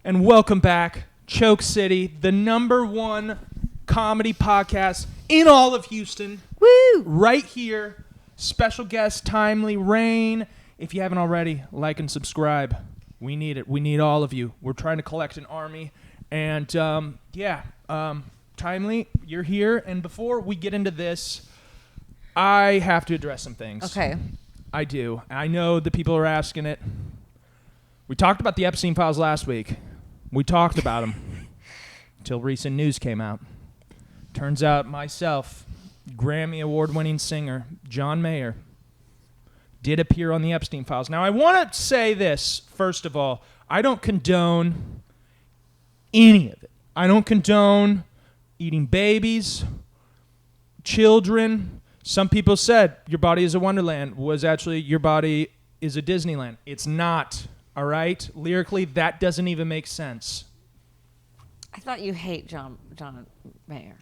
And welcome back, Choke City, the #1 comedy podcast in all of Houston. Woo! Right here, special guest Timely Rain. If you haven't already, like and subscribe. We need it. We need all of you. We're trying to collect an army. And, Timely, you're here. And before we get into this, I have to address some things. Okay. I do. I know the people are asking it. We talked about the Epstein files last week. We talked about them until recent news came out. Turns out myself, Grammy Award-winning singer Thejohnmeyer, did appear on the Epstein files. Now, I want to say this, first of all. I don't condone any of it. I don't condone eating babies, children. Some people said your body is a wonderland was actually your body is a Disneyland. It's not, all right? Lyrically, that doesn't even make sense. I thought you hate John Mayer.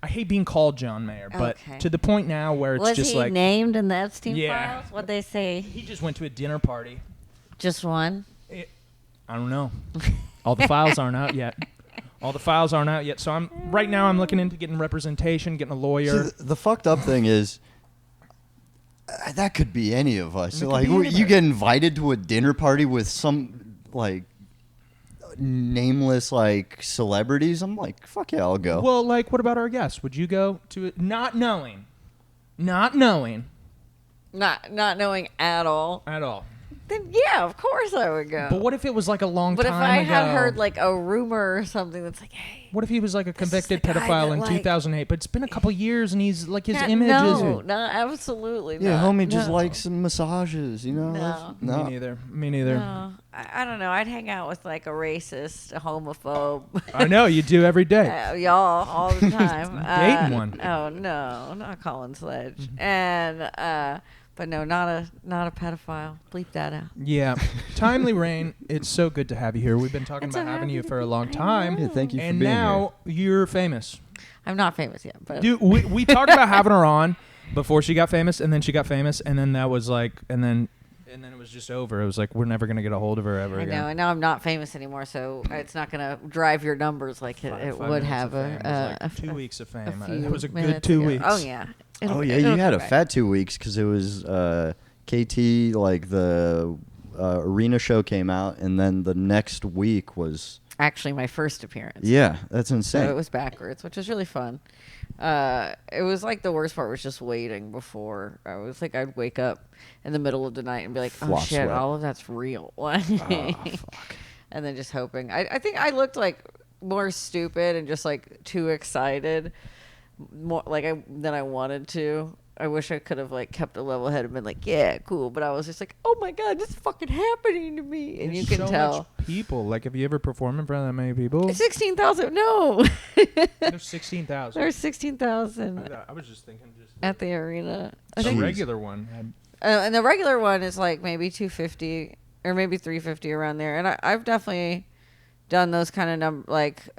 I hate being called Thejohnmeyer, but to the point now where it's just like... Was he named in the Epstein files? What'd they say? He just went to a dinner party. Just one? I don't know. All the files aren't out yet. So right now I'm looking into getting representation, getting a lawyer. See, the fucked up thing is that could be any of us. Like you get invited to a dinner party with some like nameless like celebrities. I'm like, fuck yeah, I'll go. Well, like, what about our guests? Would you go to it not knowing at all? Then yeah, of course I would go. But what if it was like a long time ago? But if I had heard like a rumor or something that's like, hey. What if he was like a convicted pedophile in 2008? But it's been a couple years and he's like his image is. No, absolutely not. Yeah, homie just likes some massages, you know? No. Me neither. No. I don't know. I'd hang out with like a racist, a homophobe. I know, you do every day. Y'all, all the time. Dating one. Oh, no, not Colin Sledge. And, but no, not a pedophile. Bleep that out. Yeah. Timely Rain, it's so good to have you here. We've been talking about having you for a long time. Yeah, thank you for being here. And now you're famous. I'm not famous yet. But dude, we talked about having her on before she got famous, and then she got famous, and then that was like, and then it was just over. It was like, we're never going to get a hold of her ever again. I know, and now I'm not famous anymore, so it's not going to drive your numbers like it would have. Like 2 weeks of fame. It was a good 2 weeks. Oh, yeah. You had a fat 2 weeks because it was KT, like the arena show came out, and then the next week was... Actually, my first appearance. Yeah, that's insane. So it was backwards, which was really fun. It was like the worst part was just waiting before. I was like, I'd wake up in the middle of the night and be like, oh shit, all of that's real. Fuck. And then just hoping. I think I looked like more stupid and just like too excited more than I wanted to. I wish I could have like kept a level head and been like, yeah, cool. But I was just like, oh my God, this is fucking happening to me. And there's you can tell. Much people. Like, have you ever performed in front of that many people? 16,000. No. There's 16,000. There's 16,000. I was just thinking at the arena. The regular one had. And the regular one is like maybe 250 or maybe 350 around there. And I've definitely done those kind of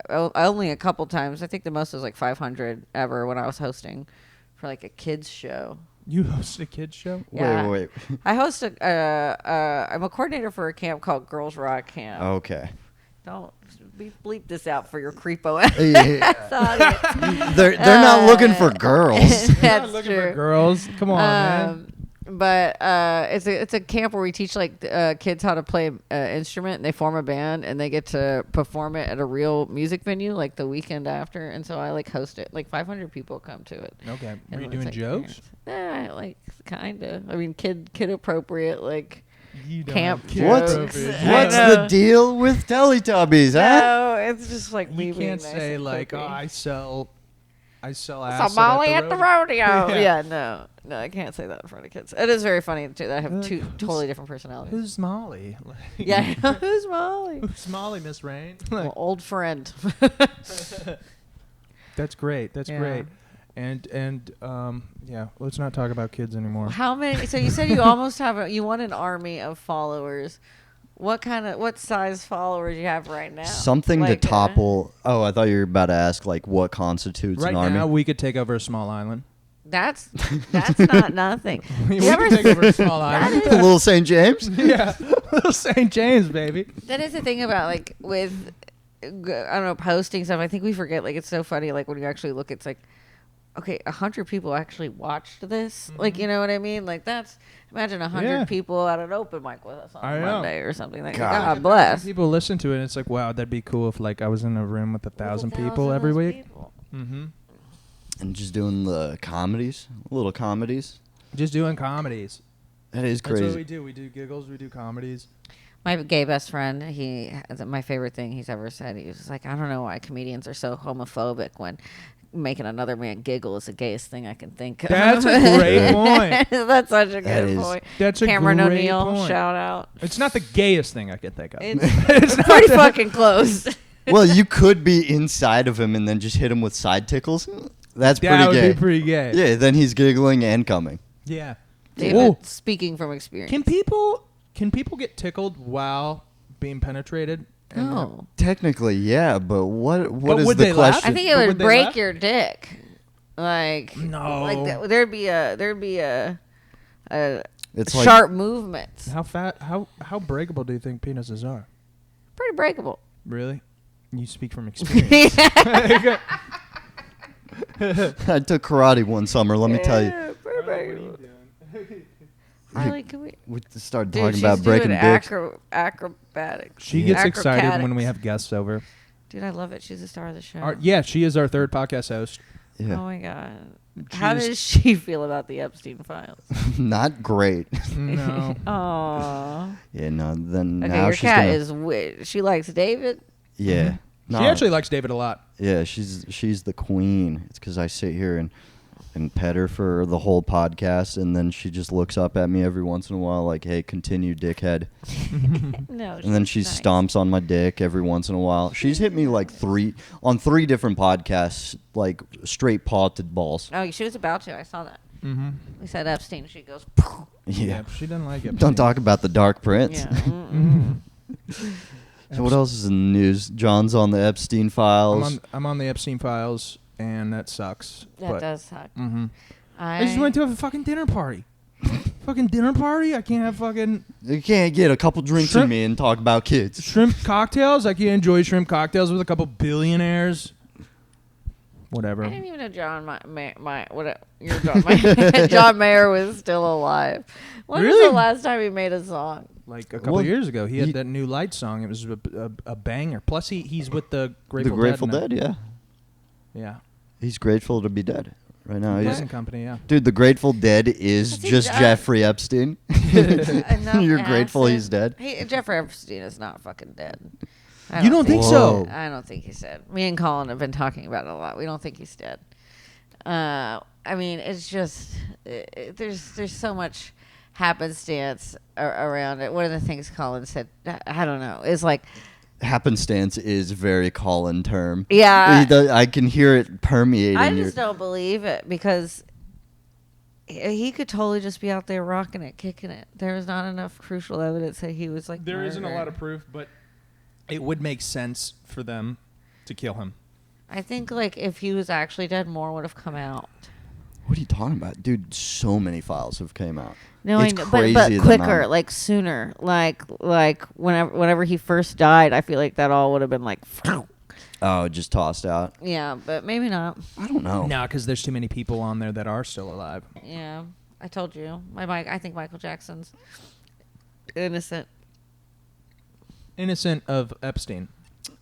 only a couple times. I think the most was like 500 ever when I was hosting for like a kids show. You host a kids show? Yeah. Wait. I host I'm a coordinator for a camp called Girls Rock Camp. Okay. Don't bleep this out for your creepo ass audience. They're not looking for girls. They're not looking for girls. Come on, man. But it's a camp where we teach like kids how to play an instrument, and they form a band, and they get to perform it at a real music venue like the weekend after. And so I like host it. Like 500 people come to it. Okay. Are you doing jokes? Like kind of. I mean, kid appropriate like camp jokes. What's the deal with Teletubbies? No, it's just like me. You can't nice say like, oh, I sell Somali at the rodeo. Yeah, no, I can't say that in front of kids. It is very funny too that I have two totally different personalities. Who's Molly? Yeah, who's Molly? Who's Molly, Miss Rain? Well, old friend. That's great. That's great. And yeah, let's not talk about kids anymore. How many? So you said you almost you want an army of followers. What size followers you have right now? Something like to topple. I thought you were about to ask like what constitutes an army. Right now, we could take over a small island. That's not nothing. We could take over a small island. A little St. James? Yeah. Little St. James, baby. That is the thing about like with I don't know, posting stuff. I think we forget, like, it's so funny, like when you actually look, it's like, okay, 100 people actually watched this. Like, you know what I mean? Like, that's, imagine 100 people at an open mic with us on Monday or something. Like, God bless. People listen to it, and it's like, wow, that'd be cool if, like, I was in a room with 1,000 people every week. Mm-hmm. And just doing the comedies, little comedies. Just doing comedies. That is crazy. That's what we do. We do giggles. We do comedies. My gay best friend, my favorite thing he's ever said, he was just like, I don't know why comedians are so homophobic when making another man giggle is the gayest thing I can think of. That's a great point. That's such a good point. That's a Cameron great O'Neill, point. shout out. It's not the gayest thing I can think of. It's pretty fucking close. Well, you could be inside of him and then just hit him with side tickles. That's pretty that would gay. be pretty gay. Yeah, then he's giggling and coming. Yeah. David, speaking from experience. Can people get tickled while being penetrated? No. Technically, yeah, but what is would the they laugh? question? I think it would break your dick. Like, no. Like there'd be a It's like, sharp movements. How breakable do you think penises are? Pretty breakable. Really? You speak from experience. I took karate one summer, let me tell you. Pretty breakable. Harley, can we Start Dude, talking she's about breaking doing dicks. acrobatics. She gets Acrobatics. excited when we have guests over. Dude, I love it. She's the star of the show. Yeah, she is our third podcast host. Yeah. Oh my god. How does she feel about the Epstein files? Not great. No. Aww. Yeah, no, then Okay, now your she's cat gonna, is weird. She likes David. Yeah. No, She actually likes David a lot. yeah, she's the queen. It's because I sit here and pet her for the whole podcast, and then she just looks up at me every once in a while like, hey, continue, dickhead. No. And then she nice. stomps on my dick every once in a while. She's hit me like three different podcasts, like straight paw to balls. Oh, she was about to. I saw that. Mm-hmm. We said Epstein. She goes. Yeah. She doesn't like it. Don't talk about the Dark Prince. Yeah. So what else is in the news? John's on the Epstein files. I'm on the Epstein files, and that sucks. That does suck. Mm-hmm. I just went to a fucking dinner party. Fucking dinner party? I can't have fucking You can't get a couple drinks in me and talk about kids. shrimp cocktails. I can't enjoy shrimp cocktails with a couple billionaires. Whatever. I didn't even know John John Mayer was still alive. When was Really? the last time he made a song? Like a couple Well, years ago, he had that new Light song. It was a banger. Plus, he's with the Grateful The Grateful Dead. Dead, yeah. Yeah. He's grateful to be dead right now. Present company, yeah. Dude, the Grateful Dead is think just that- Jeffrey Epstein. Enough You're grateful acid. he's dead? Hey, Jeffrey Epstein is not fucking dead. You don't think so? Whoa. I don't think he's dead. Me and Colin have been talking about it a lot. We don't think he's dead. I mean, it's just there's so much happenstance around it. One of the things Colin said, I don't know, is like, Happenstance is very Colin term. yeah, I can hear it permeating. I just don't believe it because he could totally just be out there rocking it, kicking it. There is not enough crucial evidence that he was like. There isn't a lot murdered. of proof, but it would make sense for them to kill him. I think like if he was actually dead, more would have come out. What are you talking about? Dude, so many files have came out. No, It's I know, crazy but the quicker, amount. like sooner, like whenever he first died, I feel like that all would have been like, Oh, just tossed out. yeah, but maybe not. I don't know. No, because there's too many people on there that are still alive. Yeah, I told you, I think Michael Jackson's innocent. Innocent of Epstein.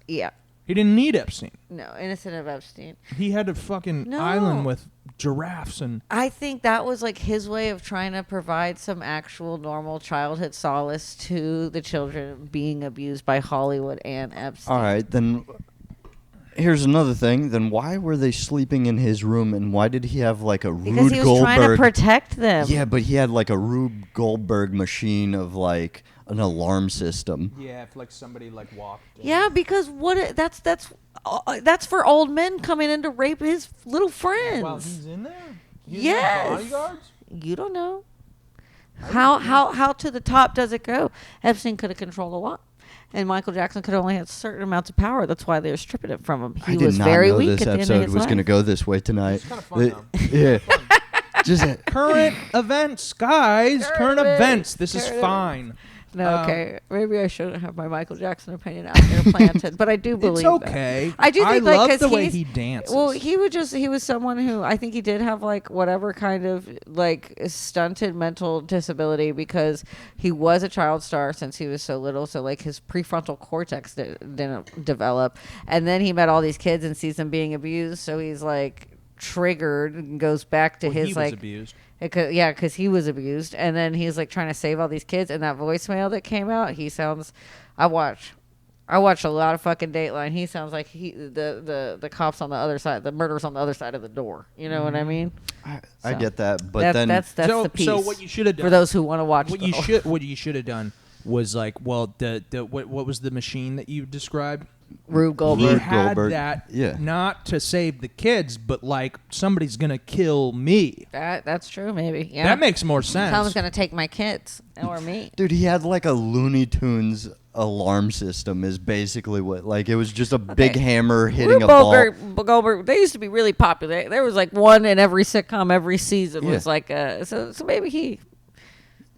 Yeah, He didn't need Epstein. no, innocent of Epstein. He had a fucking No. island with giraffes and... I think that was like his way of trying to provide some actual normal childhood solace to the children being abused by Hollywood and Epstein. All right, then here's another thing. Then why were they sleeping in his room, and why did he have like a Because Rube he was Goldberg? trying to protect them. Yeah, but he had like a Rube Goldberg machine of like an alarm system. Yeah, if like somebody like walked... Yeah, because that's for old men coming in to rape his little friends. While he's in there? Yes. Bodyguards? You don't know. How to the top does it go? Epstein could have controlled a lot. And Michael Jackson could only have certain amounts of power. That's why they were stripping it from him. He I did was not very know weak this at the end of episode his was going to life. go this way tonight. It's kinda fun, though. Yeah. Just Current events, guys. Current Current events. This is current fine. No, okay. Maybe I shouldn't have my Michael Jackson opinion out there planted, but I do believe It's okay. that. I do think I love like the way he's, he dances. Well, he was someone who I think he did have like whatever kind of like stunted mental disability because he was a child star since he was so little. So like his prefrontal cortex didn't develop, and then he met all these kids and sees them being abused. So he's like triggered and goes back to his he like was abused. Because he was abused, and then he's like trying to save all these kids. And that voicemail that came out, he sounds. I watch a lot of fucking Dateline. He sounds like the cops on the other side, the murderers on the other side of the door. You know what I mean? I get that, but then that's so, the piece. So what you should have done for those who want to watch. What you should have done was like, well, what was the machine that you described? Rube Goldberg. He Rube had Goldberg. that Yeah. not to save the kids, but like somebody's gonna kill me. That's true. Maybe. Yeah. That makes more sense. Someone's gonna take my kids or me. dude, he had like a Looney Tunes alarm system. Is basically what like it was just a big hammer hitting Rube a ball. Goldberg. They used to be really popular. There was like one in every sitcom every season. Yeah. Was like so maybe he.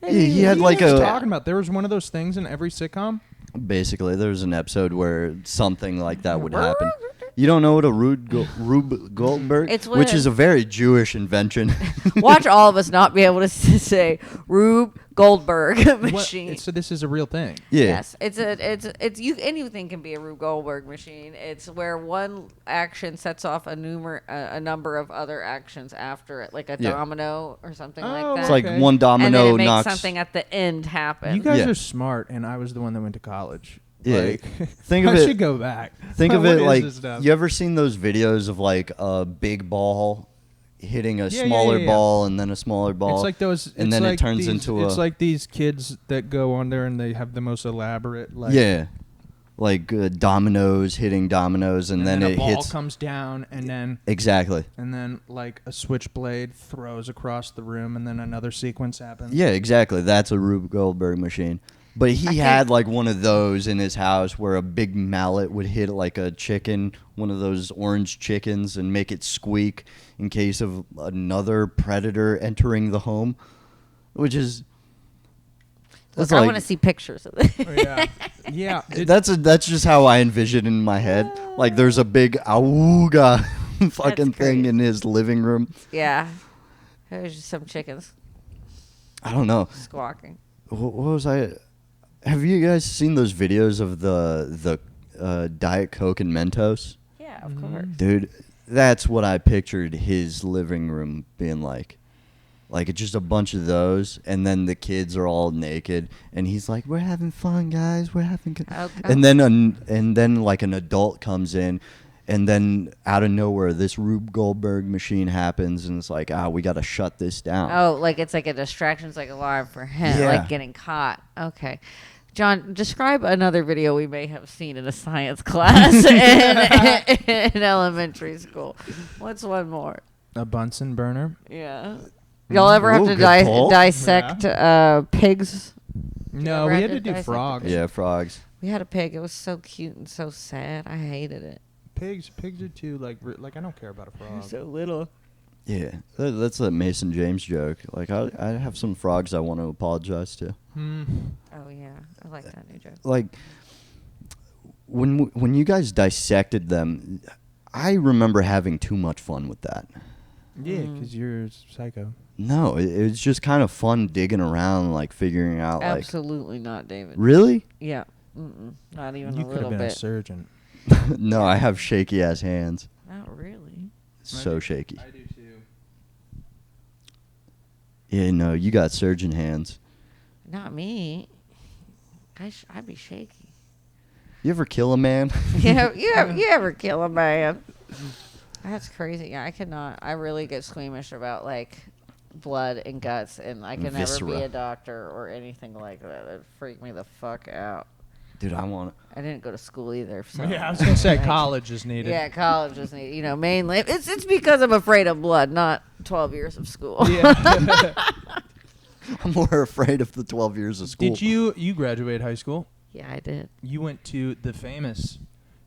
He had What are like you guys a talking about? There was one of those things in every sitcom. basically there was an episode where something like that would happen. You don't know what a Rube Goldberg, It's which when- is a very Jewish invention. Watch all of us not be able to say Rube Goldberg What- machine. so this is a real thing. Yeah. Yes, it's you. Anything can be a Rube Goldberg machine. It's where one action sets off a number of other actions after it, like a Yeah. domino or something Oh, like that. It's like Okay. one and then domino it makes knocks. something at the end happen. You guys Yeah. are smart, and I was the one that went to college. Yeah. Like, Think of I it- should go back. Think of What it is like this stuff? you ever seen those videos of like a big ball hitting a Yeah, smaller yeah. ball and then a smaller ball. It's like those, and it's then like it turns these, into It's a like these kids that go on there and they have the most elaborate, like like dominoes hitting dominoes, and then a it ball hits comes down, and exactly. then like a switchblade throws across the room, and then another sequence happens. Yeah, exactly. That's a Rube Goldberg machine. But he had like one of those in his house where a big mallet would hit like a chicken, one of those orange chickens, and make it squeak in case of another predator entering the home, which is Look, I want to see pictures of it. Oh, yeah, yeah. that's just how I envision in my head. Like there's a big awooga fucking thing great. in his living room. Yeah, there's just some chickens I don't know. squawking. What was I? Have you guys seen those videos of the Diet Coke and Mentos? Yeah, of course. Dude, that's what I pictured his living room being like. Like it's just a bunch of those, and then the kids are all naked, and he's like, "We're having fun, guys. We're having fun." Okay. And then like an adult comes in, and then out of nowhere, this Rube Goldberg machine happens, and it's like, we got to shut this down. Oh, like it's like a distraction. It's like an alarm for him, Yeah. like getting caught. Okay. John, describe another video we may have seen in a science class in elementary school. What's one more? A Bunsen burner. Yeah. Y'all ever have Ooh, to good pull. dissect pigs? No, ever we have had to to do dissect frogs. Yeah, frogs. We had a pig. It was so cute and so sad. I hated it. Pigs are too like I don't care about a frog. So little. Yeah, that's a Mason James joke. Like I have some frogs I want to apologize to. Oh yeah, I like that new joke. Like when you guys dissected them, I remember having too much fun with that. Yeah, because you're psycho. No, it was just kind of fun digging around, like figuring out. Absolutely not, David. Like, really? Yeah. Not even You a could have little been a bit. surgeon. No, I have shaky ass hands. Not really. So shaky. I do too. Yeah, no, you got surgeon hands. Not me. I'd be shaky. You ever kill a man? You ever kill a man? That's crazy. Yeah, I cannot. I really get squeamish about like blood and guts, and I can never be Viscera. a doctor or anything like that. It'd freak me the fuck out. Dude, I want I didn't go to school either. So. Yeah, I was gonna say college is needed. Yeah, college is needed. You know, mainly it's because I'm afraid of blood, not 12 years of school. Yeah. I'm more afraid of the 12 years of school. Did you graduate high school? Yeah, I did. You went to the famous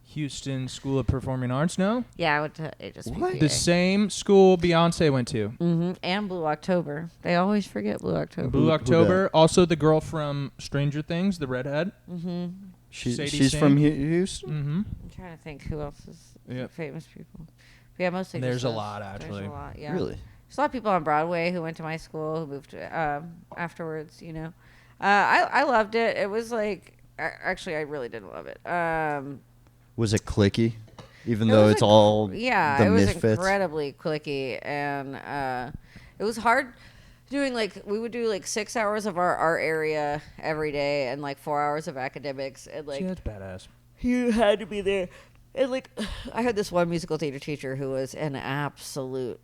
Houston School of Performing Arts, no? Yeah, I went to HSPCA. The same school Beyonce went to. Mm-hmm. And Blue October. They always forget Blue October. Blue October. Also the girl from Stranger Things, the redhead. Mm-hmm. She's from Houston? Mm-hmm. I'm trying to think who else is Yep. famous people. But yeah, mostly There's just a us. lot, actually. There's a lot, yeah. Really? There's a lot of people on Broadway who went to my school who moved afterwards, you know. I loved it. It was like, actually, I really didn't love it. Was it clicky? Even It though was it's like- all yeah, the it was misfits? incredibly clicky, and it was hard doing we would do 6 hours of our art area every day and 4 hours of academics, and Yeah, that's badass. you had to be there. And I had this one musical theater teacher who was an absolute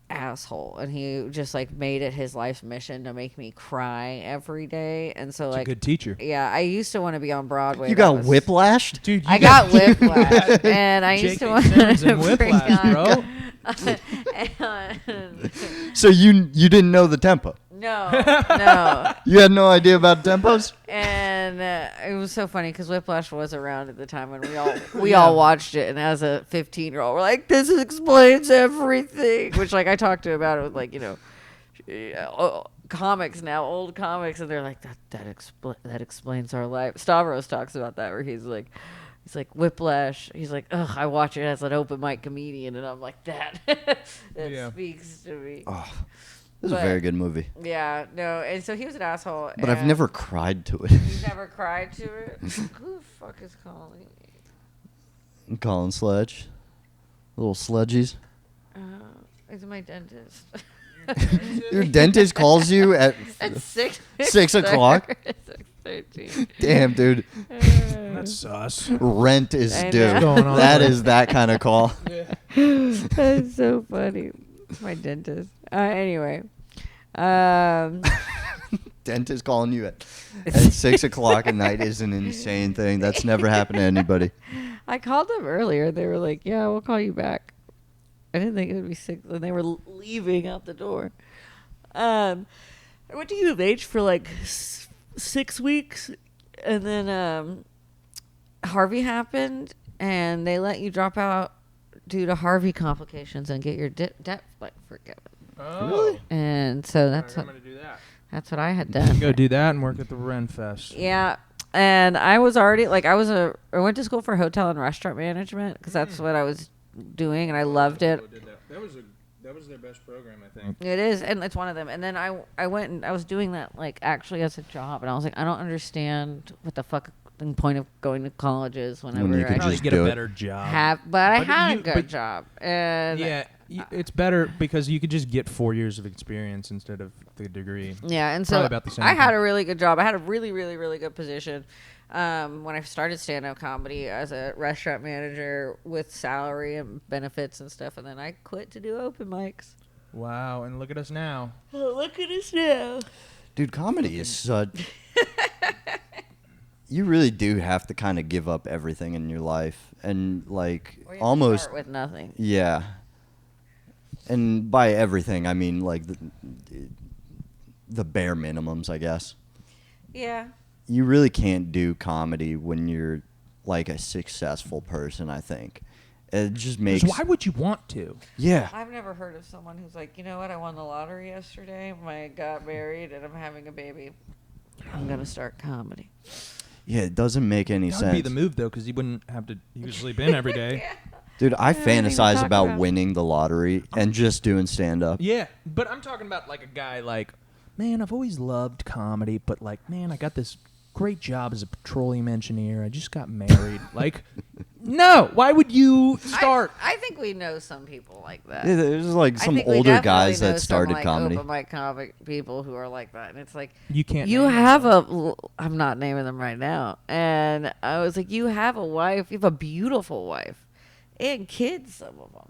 asshole, and he just made it his life's mission to make me cry every day. And so It's a good teacher. yeah, I used to want to be on Broadway. You That got was- whiplashed? Dude, you I got whiplash, and I used to J.K. want Simmons to and Whiplash, bro. And- So you didn't know the tempo? no. You had no idea about tempos? And it was so funny because Whiplash was around at the time when we all watched it, and as a 15-year-old, we're like, "This explains everything." Which I talked to about it with comics now, old comics, and they're like, "That explains our life." Stavros talks about that where he's like Whiplash. He's like, "Ugh, I watch it as an open mic comedian," and I'm like, "That speaks to me." Oh, this is a very good movie. Yeah, no, and so he was an asshole. But I've and never cried to it. You never cried to it? Who the fuck is calling me? I'm calling Sledge. Little Sledgies. It's my dentist. Your dentist calls you at At 6 6 o'clock? 6:13. Damn, dude. That's sus. Rent is I due. know. What's going on That there? is that kind of call. That's so funny. It's my dentist. Anyway. Dentist calling you at 6 o'clock at night is an insane thing. That's never happened to anybody. I called them earlier. They were like, "Yeah, we'll call you back." I didn't think it would be 6, and they were leaving out the door. I went to U of H for 6 weeks, and then Harvey happened, and they let you drop out due to Harvey complications and get your debt forgiven. Oh. Really? And so that's I'm what gonna do that. that's what I had done. Go do that and work at the Ren Fest. Yeah. And I was already I went to school for hotel and restaurant management because that's what I was doing, and I loved it. That was their best program, I think. It is, and it's one of them. And then I went and I was doing that actually as a job, and I was like, I don't understand what the fuck the point of going to college is whenever you could I Probably just get do a it. better job. but I But had you- a good but- job, and Yeah, it's better because you could just get 4 years of experience instead of the degree. Yeah, and so Probably about the same I had thing. a really good job. I had a really, really, really good position when I started stand-up comedy as a restaurant manager with salary and benefits and stuff, and then I quit to do open mics. Wow, and look at us now. Oh, look at us now. Dude, comedy is such... You really do have to kind of give up everything in your life. And, Or you have to almost... start with nothing. Yeah. And by everything, I mean, the bare minimums, I guess. Yeah. You really can't do comedy when you're, a successful person, I think. It just makes... Because why would you want to? Yeah. I've never heard of someone who's like, you know what, I won the lottery yesterday, I got married, and I'm having a baby. I'm going to start comedy. Yeah, it doesn't make any That sense. would be the move, though, because you wouldn't have to. You could sleep in every day. Dude, I didn't even fantasize talk about about it. winning the lottery and just doing stand-up. Yeah, but I'm talking about a guy man, I've always loved comedy, but man, I got this great job as a petroleum engineer. I just got married. No, why would you start? I think we know some people like that. Yeah, there's I some think we older definitely guys know that started some, comedy. open mic comic people who are like that, and it's like You can't. you name have them. I'm not naming them right now, and I was like, you have a wife, you have a beautiful wife, and kids, some of them,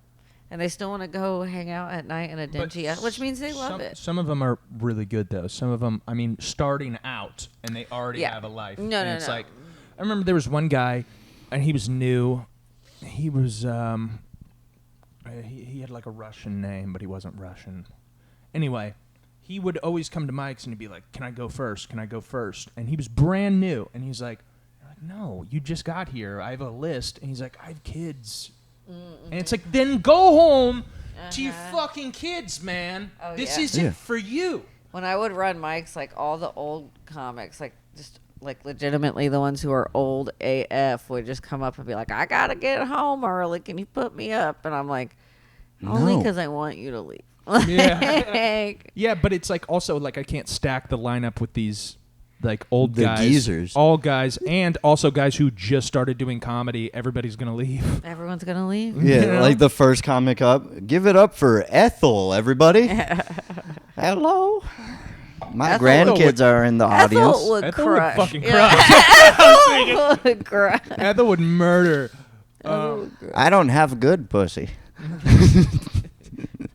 and they still want to go hang out at night in a But dingy, which means they love it. Some of them are really good though. Some of them, starting out and they already Yeah. have a life. No, and no, it's no. I remember there was one guy, and he was new. He was he had a Russian name, but he wasn't Russian. Anyway, he would always come to mics and he'd be like, "Can I go first? Can I go first?" And he was brand new, and he's like, no, you just got here. I have a list. And he's like, I have kids. And it's like, then go home to your fucking kids, man. Oh, this yeah. isn't for you. When I would run mics, like all the old comics, like just like legitimately the ones who are old AF would just come up and be like, I gotta get home early. Can you put me up? And I'm like, only No. because I want you to leave. Yeah. Yeah, but it's like also like I can't stack the lineup with these like old The guys. geezers. All guys and also guys who just started doing comedy. Everybody's going to leave. Everyone's gonna leave. Yeah, You know? like the first comic up. Give it up for Ethel, everybody. Hello. My Ethel grandkids are in the audience. Ethel would Ethel would crush. fucking Yeah. crush. Ethel would crush. Ethel would murder. Ethel would crush. I don't have good pussy.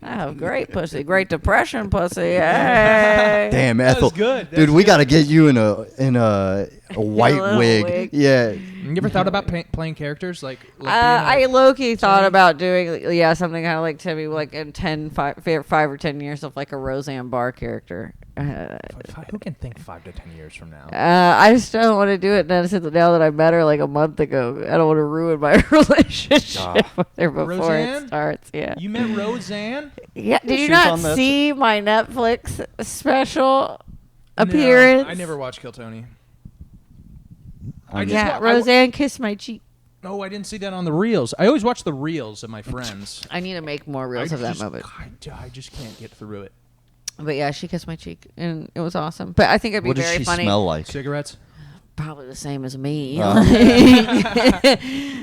I have great pussy, great depression pussy. Hey. Damn, That Ethel. was good. That Dude, was we good. got to get you in a white little wig. wig. Yeah. You ever thought about playing characters like being I low-key thought Timmy? about doing something kind of like Timmy, like in 5 or 10 years of like a Roseanne Barr character. who can think 5 to 10 years from now? I just don't want to do it now that I met her like a month ago. I don't want to ruin my relationship with her before Roseanne? it starts. Yeah. You met Roseanne? Yeah. Did you She was not on that- see my Netflix special appearance? No, I never watched Kill Tony. I just Yeah, wa- I wa- Roseanne kissed my cheek. No, I didn't see that on the reels. I always watch the reels of my friends. I need to make more reels of that moment. I just can't get through it. But yeah, she kissed my cheek, and it was awesome. But I think it'd be What does very she funny. smell like? Cigarettes? Probably the same as me. Oh.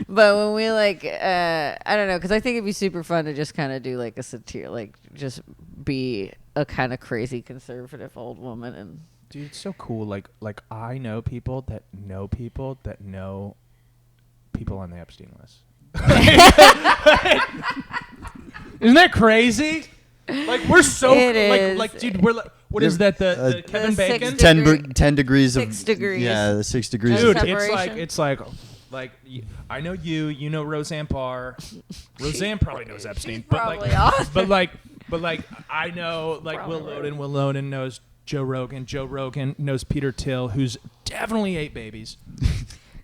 But when we I don't know, because I think it'd be super fun to just kind of do like a satire, like just be a kind of crazy conservative old woman. And Dude, it's so cool. Like I know people that know people that know people on the Epstein list. Isn't that crazy? Like we're so It is. like dude, we're like, what is that? The Kevin The Bacon? 6 10 degrees of 6 degrees. Yeah, the 6 degrees. Dude, of Separation. it's like I know you know Roseanne Barr. Roseanne probably knows Epstein, but probably like, awesome. but like I know like Probably Will Loden. Will Loden knows Joe Rogan. Joe Rogan knows Peter Thiel, who's definitely ate babies.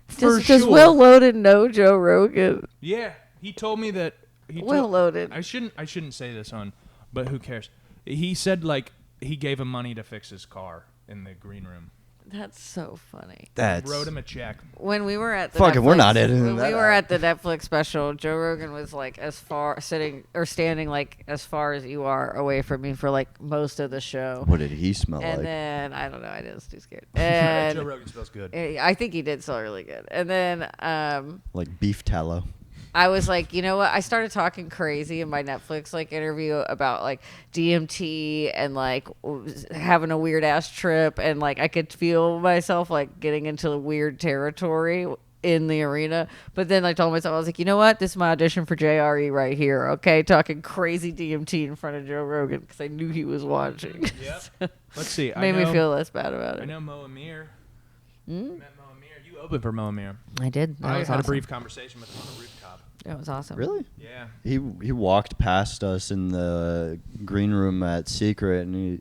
For does sure. Will Loden know Joe Rogan? Yeah, he told me that. Will Loden. I shouldn't say this on, but who cares? He said like he gave him money to fix his car in the green room. That's so funny. That's Wrote him a check. When we were at the Fuck it, we're Netflix- not editing when that we were out. at the Netflix special, Joe Rogan was like standing like as far as you are away from me for like most of the show. What did he smell And like? then I don't know, I was too scared. Joe And Rogan smells good. I think he did smell really good. And then Like beef tallow. I was like, you know what? I started talking crazy in my Netflix like interview about like DMT and like having a weird ass trip, and like I could feel myself like getting into the weird territory in the arena. But then I told myself, I was like, you know what? This is my audition for JRE right here. Okay, talking crazy DMT in front of Joe Rogan because I knew he was watching. Yep. Let's see. Made me feel less bad about it. I know Mo Amir. Met Mo Amir. You opened for Mo Amir. I did. That I was had awesome. a brief conversation with him on the rooftop. That was awesome. Really? Yeah. He walked past us in the green room at Secret, and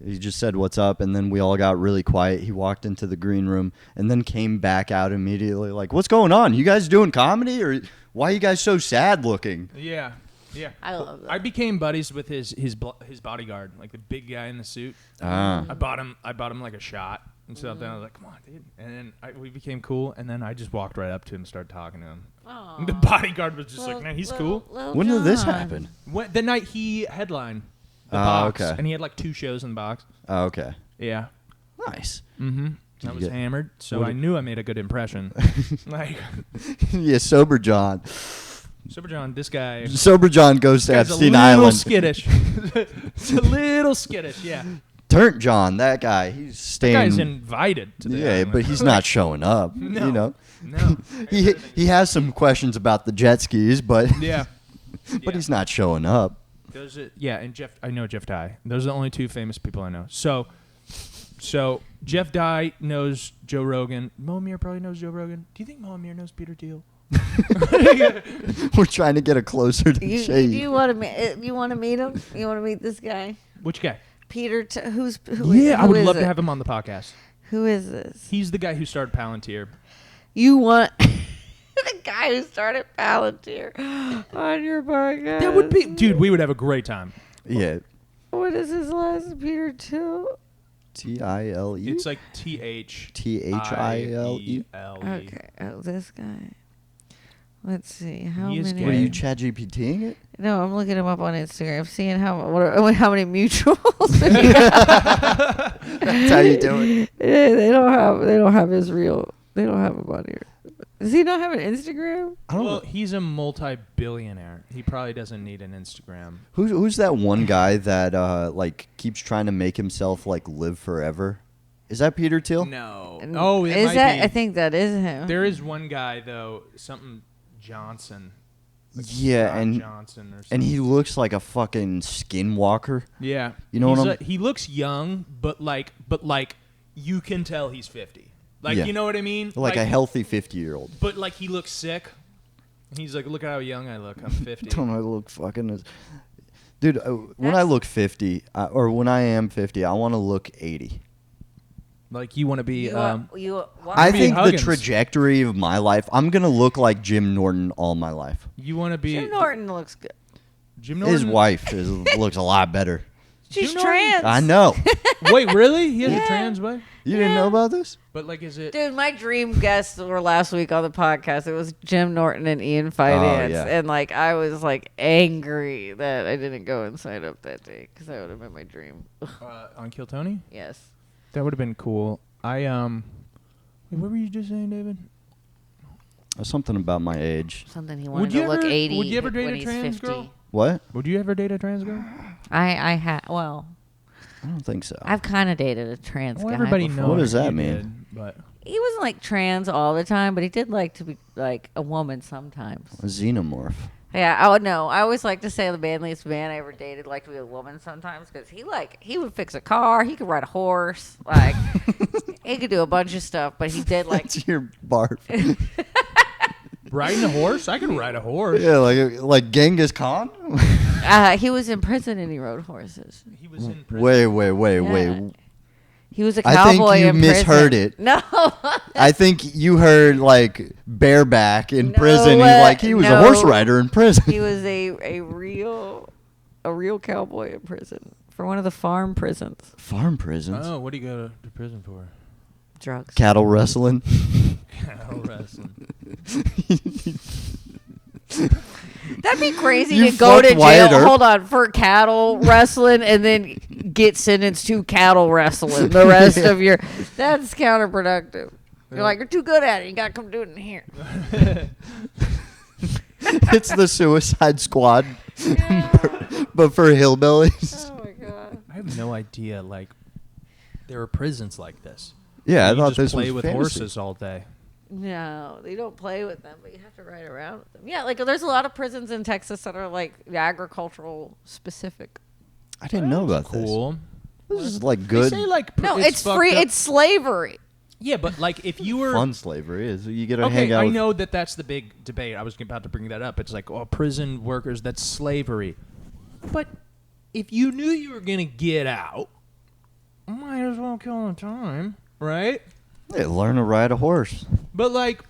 he just said what's up, and then we all got really quiet. He walked into the green room and then came back out immediately like, what's going on? You guys doing comedy, or why are you guys so sad looking? Yeah. Yeah. I love that. I became buddies with his bodyguard, like the big guy in the suit. Ah. I bought him like a shot and stuff. Then I was like, "Come on, dude!" And then we became cool. And then I just walked right up to him, and started talking to him. Aw. And the bodyguard was just like, "Man, he's cool." When did this John. happen? The night he headlined the Oh, box, okay. and he had like 2 shows in the box. Oh, okay. Yeah. Nice. Mm-hmm. I you was get- hammered, so what I did- knew I made a good impression. Like, Yeah, Sober John. Super John, this guy. Sober John goes to Guy's Epstein a little Island. skittish. It's a little skittish, yeah. Turnt John, that guy, he's That staying. guy's invited to the yeah, island. but he's not showing up. No. You know, No. he has some questions about the jet skis, but Yeah. but Yeah. he's not showing up. Those are, yeah, and I know Jeff Dye. Those are the only 2 famous people I know. So Jeff Dye knows Joe Rogan. Mo Amir probably knows Joe Rogan. Do you think Mo Amir knows Peter Thiel? We're trying to get a closer to You shade. you want to meet? You want to meet him? You want to meet this guy, Which guy? Peter? Who Yeah, I who would is love it? to have him on the podcast. Who is this? He's the guy who started Palantir. You want the guy who started Palantir on your podcast. That would be, dude. We would have a great time. Yeah. What is his last Peter Till? Tile. It's like TH Thile. Okay. Oh, this guy. Let's see. How He is many? Were gay. you ChatGPTing it? No, I'm looking him up on Instagram, seeing how many mutuals. That's how you do it. Yeah, they don't have his real. They don't have him on here. Does he not have an Instagram? I don't Well, know. he's a multi-billionaire. He probably doesn't need an Instagram. Who's that one guy that like keeps trying to make himself like live forever? Is that Peter Thiel? No. Oh, it is might that? be. I think that is him. There is one guy though, something Johnson. Yeah, Scott and Johnson or something. and he looks like a fucking skinwalker. Yeah. You know what He's I'm- he looks young, but like you can tell he's 50. Like, Yeah. you know what I mean? Like a healthy 50-year-old. But like he looks sick. He's like, look at how young I look. I'm 50. Don't I look fucking... Dude, when I look 50, or when I am 50, I want to look 80. Like you want to be. I be think the Huggins. trajectory of my life, I'm going to look like Jim Norton all my life. You want to be. Jim Norton looks good. Jim Norton. His wife looks a lot better. She's Jim Norton? trans. I know. Wait, really? He has Yeah. a trans wife? You didn't know about this? But like, is it? Dude, my dream guests were last week on the podcast. It was Jim Norton and Ian Finance. yeah. And like I was like angry that I didn't go and sign up that day because that would have been my dream. On Kill Tony? Yes. That would have been cool. Wait, what were you just saying, David? Something about my age. Something he Would wanted you to look ever- 80 would you ever date when a he's trans 50. girl? What? Would you ever date a trans girl? Well, I don't think so. I've kind of dated a trans Well, guy everybody before. knows. What does that you mean? did, but He wasn't like trans all the time, but he did like to be like a woman sometimes. A xenomorph. Yeah, I would know. I always like to say the manliest man I ever dated liked to be a woman sometimes because he would fix a car, he could ride a horse, like he could do a bunch of stuff, but he did like That's your barf. riding a horse? I can ride a horse. Yeah, like Genghis Khan? he was in prison and he rode horses. He was in prison. Wait. He was a I cowboy think you in misheard prison. it. No. I think you heard like bareback in No, prison. He was a no. horse rider in prison. He was a real cowboy in prison for one of the farm prisons. Farm prisons. Oh, what do you go to prison for? Drugs. Cattle wrestling. Cattle wrestling. That'd be crazy You to go to fucked jail. Wyatt Earp. Hold on, for cattle wrestling, and then get sentenced to cattle wrestling the rest of your. That's counterproductive. You're like, you're too good at it. You gotta come do it in here. It's the Suicide Squad, but for hillbillies. Oh my god. I have no idea. Like, there are prisons like this. Yeah, I You thought just this play was with fantasy. horses all day. No, they don't play with them, but you have to ride around with them. Yeah, like there's a lot of prisons in Texas that are like agricultural specific. I didn't know about Cool. this. This is like They good, say like No, it's fucked free. up- It's slavery. yeah, but like if you were fun slavery. Is you get to okay, hang out. I with- know that's the big debate. I was about to bring that up. It's like, oh, prison workers, that's slavery. But if you knew you were gonna get out, might as well kill the time, right? Hey, learn to ride a horse. But like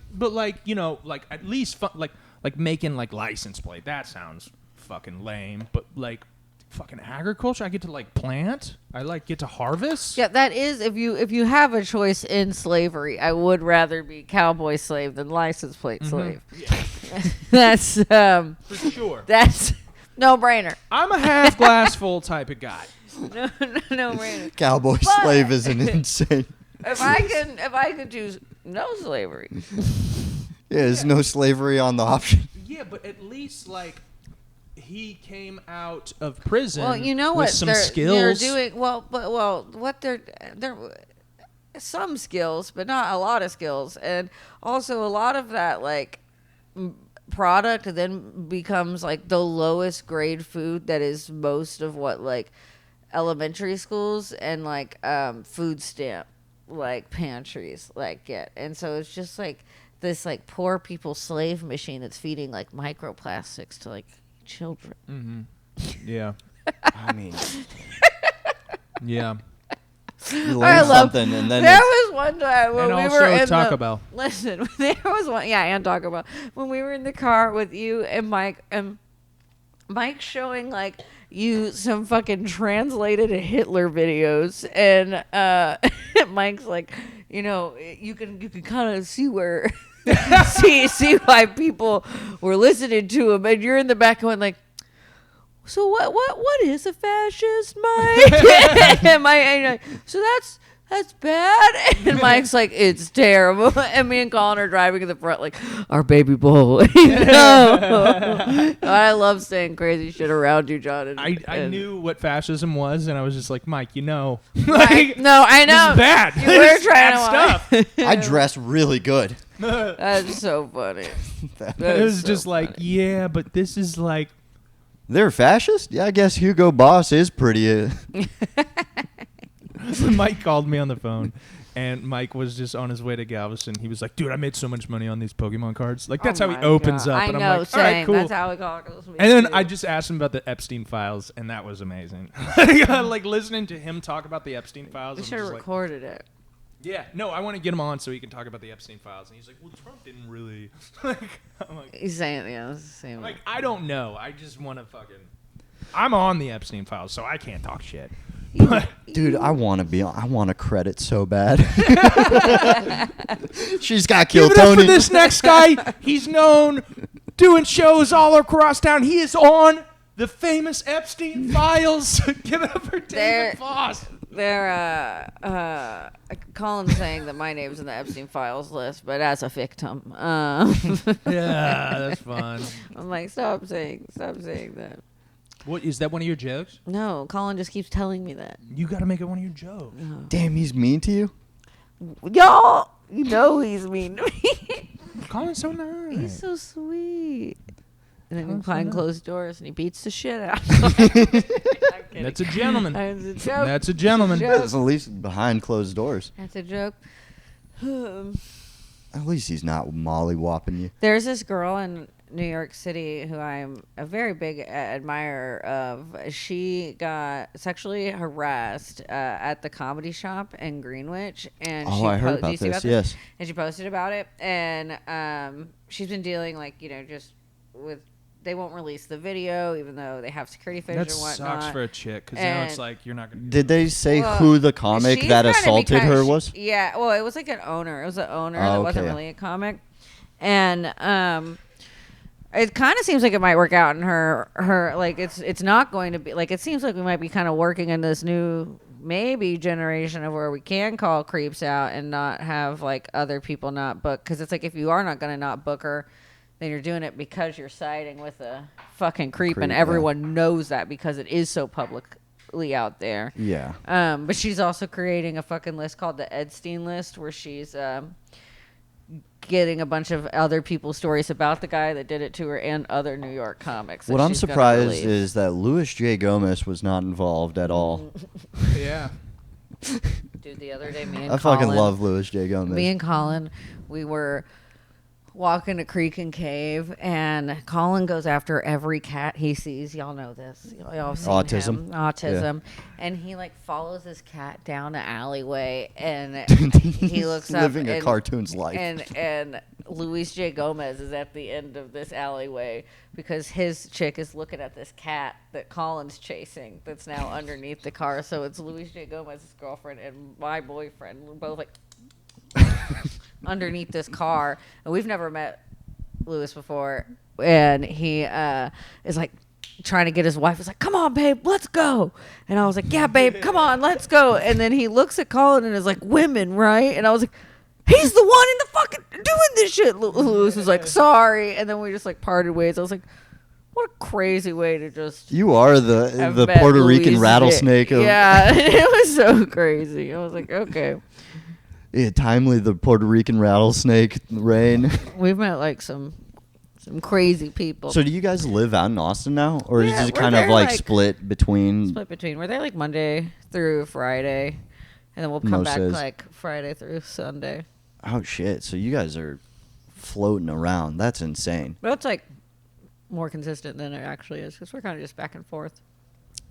you know, like at least like making like license plate. That sounds fucking lame. But like fucking agriculture, I get to like plant. I like get to harvest. Yeah, that is if you have a choice in slavery, I would rather be cowboy slave than license plate slave. Yeah, That's for sure. that's no brainer. I'm a half glass full type of guy. No brainer. Cowboy But- slave is an insane. If I could choose no slavery. Yeah, there's no slavery on the option. Yeah, but at least like he came out of prison. Well, you know with what some they're skills. doing. What they're some skills, but not a lot of skills, and also a lot of that like product then becomes like the lowest grade food that is most of what like elementary schools and like food stamp like pantries like get, and so it's just like this like poor people slave machine that's feeding like microplastics to like children. Yeah. I mean, Yeah. You I learn love something, and then there it's- was one time when And we also were in Taco Bell. Listen, there was one. Yeah, and Taco Bell. When we were in the car with you and Mike, and Mike's showing like you some fucking translated Hitler videos, and Mike's like, you know, you can kind of see where see why people were listening to him, and you're in the back going like. So what is a fascist, Mike? and you're like, so that's bad. And Mike's like, it's terrible. And me and Colin are driving in the front like, our baby boy. No. I love saying crazy shit around you, John. And, I knew what fascism was, and I was just like, Mike, you know. Like, no, I know. This is bad. You This were is trying bad to stuff. I dress really good. That's so funny. It was just like, yeah, but this is like. They're fascist? Yeah, I guess Hugo Boss is pretty. Mike called me on the phone, and Mike was just on his way to Galveston. He was like, dude, I made so much money on these Pokemon cards. Like, that's how he opens up. I and know, I'm like, same. all right, cool. That's how it goes. And then I just asked him about the Epstein files, and that was amazing. Like, listening to him talk about the Epstein files. We I'm should have just like, recorded it. yeah, no, I want to get him on so he can talk about the Epstein files. And he's like, well, Trump didn't really. I'm like, He's saying, yeah, it's the same. like, I don't know. I just want to fucking. I'm on the Epstein files, so I can't talk shit. But Dude, I want to be on. I want a credit so bad. She's got give killed it up Tony. for this next guy. He's known doing shows all across town. He is on the famous Epstein files. Give it up for David Foss. They're Colin's saying that my name's in the Epstein files list, but as a victim. Yeah, that's fun. I'm like, stop saying that. What is that? One of your jokes? No, Colin just keeps telling me that. You got to make it one of your jokes. Damn, he's mean to you? Y'all, you know he's mean to me. Colin's so nice. He's so sweet. And then Colin's so behind nice. closed doors, and he beats the shit out of him. That's a gentleman. That's a joke. That's a gentleman. Joke. That's at least behind closed doors. That's a joke. At least he's not molly-whopping you. There's this girl in New York City who I'm a very big admirer of. She got sexually harassed at the comedy shop in Greenwich, and Oh, she I heard do you about see this, yes. And she posted about it, and she's been dealing just with. They won't release the video, even though they have security footage That and whatnot. sucks for a chick, because now it's And- like you're not going to. Did they say Well, who the comic she's that trying to be assaulted kinda- her she- was? Yeah, well, it was like an owner. It was an owner Oh, that wasn't okay. really a comic, and it kind of seems like it might work out in her like it's not going to be like it seems like we might be kind of working in this new maybe generation of where we can call creeps out and not have like other people not book, because it's like if you are not going to not book her, then you're doing it because you're siding with a fucking creep, and Creep, everyone knows that because it is so publicly out there. Yeah. But she's also creating a fucking list called the Epstein list, where she's getting a bunch of other people's stories about the guy that did it to her and other New York comics. What that I'm she's gonna surprised release. is that Louis J. Gomez was not involved at all. Yeah. Dude, the other day, me and I fucking Colin, love Louis J. Gomez. me and Colin, we were walking a creek and cave, and Colin goes after every cat he sees. Y'all know this. Y'all have seen Autism. him. Autism. And he like follows his cat down an alleyway, and he looks up living a and, cartoon's life. and Luis J. Gomez is at the end of this alleyway because his chick is looking at this cat that Colin's chasing that's now underneath the car. So it's Luis J. Gomez's girlfriend and my boyfriend. We're both like underneath this car, and we've never met Louis before, and he is like trying to get his wife. He's like, come on babe, let's go. And I was like, yeah babe, come on, let's go. And then he looks at Colin and is like, women, right? And I was like, he's the one in the fucking doing this shit. Louis was like, sorry. And then we just like parted ways. I was like, what a crazy way to just You are have the met Puerto Rican Louis rattlesnake of yeah. It was so crazy. I was like, okay. yeah, timely the Puerto Rican rattlesnake rain. We've met like some crazy people. So do you guys live out in Austin now, or Yeah, is it we're kind of there, like like, split between? split between. We're there like Monday through Friday, and then we'll come Mo back says. like Friday through Sunday. Oh shit! So you guys are floating around. That's insane. But it's like more consistent than it actually is because we're kind of just back and forth.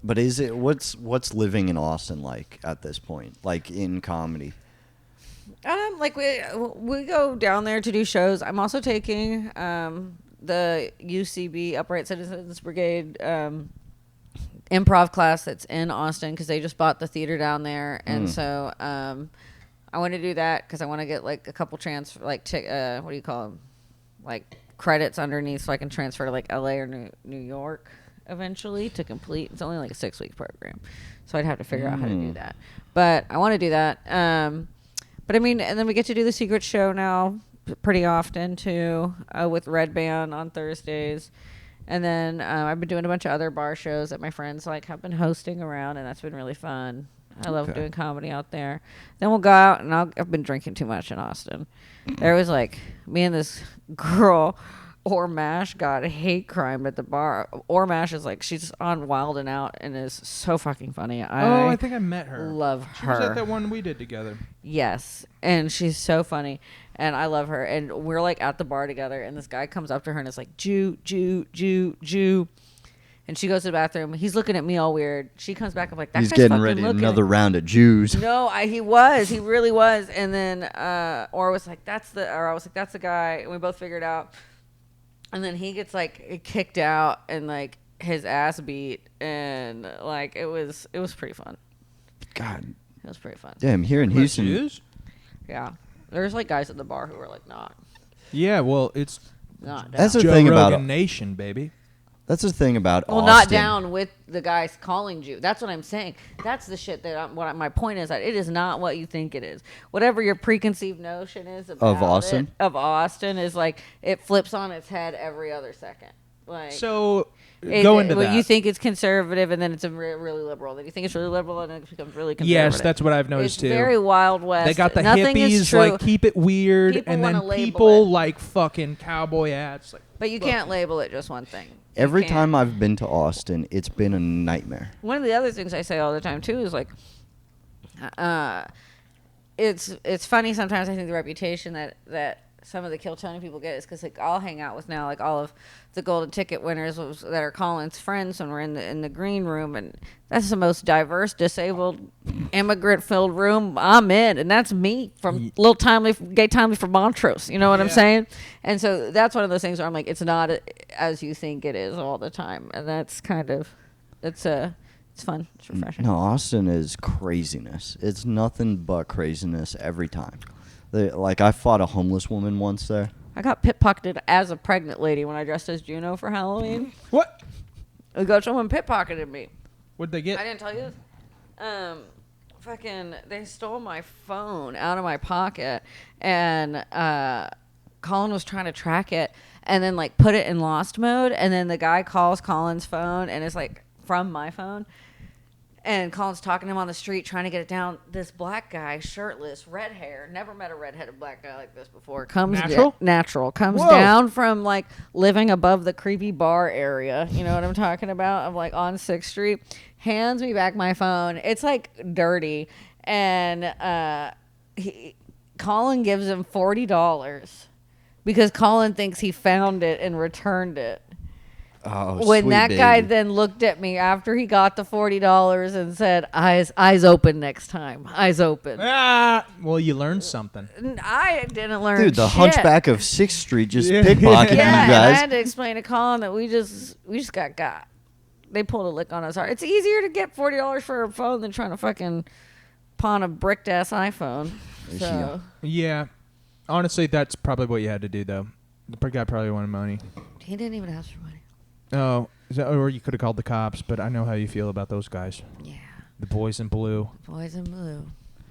But is it what's living in Austin like at this point? Like in comedy? Like we go down there to do shows. I'm also taking the UCB Upright Citizens Brigade improv class that's in Austin because they just bought the theater down there, and so I want to do that because I want to get like a couple what do you call them, like credits underneath so I can transfer to like LA or New York eventually to complete. It's only like a 6-week program, so I'd have to figure out how to do that. But I want to do that. But I mean, and then we get to do the secret show now pretty often too with Red Band on Thursdays. And then I've been doing a bunch of other bar shows that my friends like have been hosting around, and that's been really fun. I love doing comedy out there. Then we'll go out, and I've been drinking too much in Austin. There was like me and this girl, Ormash, got hate crime at the bar. Ormash is like, she's on Wild and Out and is so fucking funny. I think I met her. Love her. She was at that one we did together. Yes, and she's so funny, and I love her. And we're like at the bar together, and this guy comes up to her and is like, Jew, Jew, Jew, Jew. And she goes to the bathroom. He's looking at me all weird. She comes back. I'm like, that He's guy's getting fucking ready looking another round of Jews. No, he was. He really was. And then, or was like, I was like, that's the guy. And we both figured out. And then he gets like kicked out and like his ass beat, and like it was pretty fun. God, it was pretty fun. Damn, here in Houston. Jews? Yeah, there's like guys at the bar who are like not. Yeah, well, it's Not down. That's the Joe thing Rogan about Nation, baby. That's the thing about Well, Austin. not down with the guys calling you. That's what I'm saying. That's the shit that my point is that it is not what you think it is. Whatever your preconceived notion is about of Austin is like it flips on its head every other second. Like So go into that. You think it's conservative and then it's really liberal. Then you think it's really liberal and then it becomes really conservative. Yes, that's what I've noticed too. It's very Wild West. They got the Nothing is hippies true. like keep it weird, People and wanna then label people it. like fucking cowboy hats. Like, But you can't label it just one thing. Every can't. time I've been to Austin, it's been a nightmare. One of the other things I say all the time too is like, it's funny sometimes. I think the reputation that some of the Kill Tony people get is because like I'll hang out with now like all of the golden ticket winners that are Colin's friends when we're in the green room, and that's the most diverse disabled immigrant filled room I'm in, and that's me from little gay timely from Montrose. You know what I'm saying? And so that's one of those things where I'm like, it's not as you think it is all the time, and that's kind of it's fun. It's refreshing. No, Austin is craziness. It's nothing but craziness every time. Like I fought a homeless woman once there. I got pickpocketed as a pregnant lady when I dressed as Juno for Halloween. what? Someone pickpocketed me. What'd they get? I didn't tell you this. They stole my phone out of my pocket, and Colin was trying to track it, and then like put it in lost mode, and then the guy calls Colin's phone, and it's like from my phone. And Colin's talking to him on the street, trying to get it down. This black guy, shirtless, red hair, never met a redheaded black guy like this before. Comes Whoa. down from like living above the creepy bar area. You know what I'm talking about? I'm like on 6th Street. Hands me back my phone. It's like dirty, and Colin gives him $40 because Colin thinks he found it and returned it. Oh, when sweet that baby. guy then looked at me after he got the $40 and said, eyes open next time. Eyes open. Well, you learned something. I didn't learn Dude, the shit. Hunchback of 6th Street just Yeah. pickpocketed Yeah, you and I guys. had to explain to Colin that we just got. They pulled a lick on us hard. It's easier to get $40 for a phone than trying to fucking pawn a bricked ass iPhone. So Yeah. Honestly, that's probably what you had to do, though. The guy probably wanted money. he didn't even ask for money. Oh, or you could have called the cops, but I know how you feel about those guys. Yeah. The boys in blue. Boys in blue.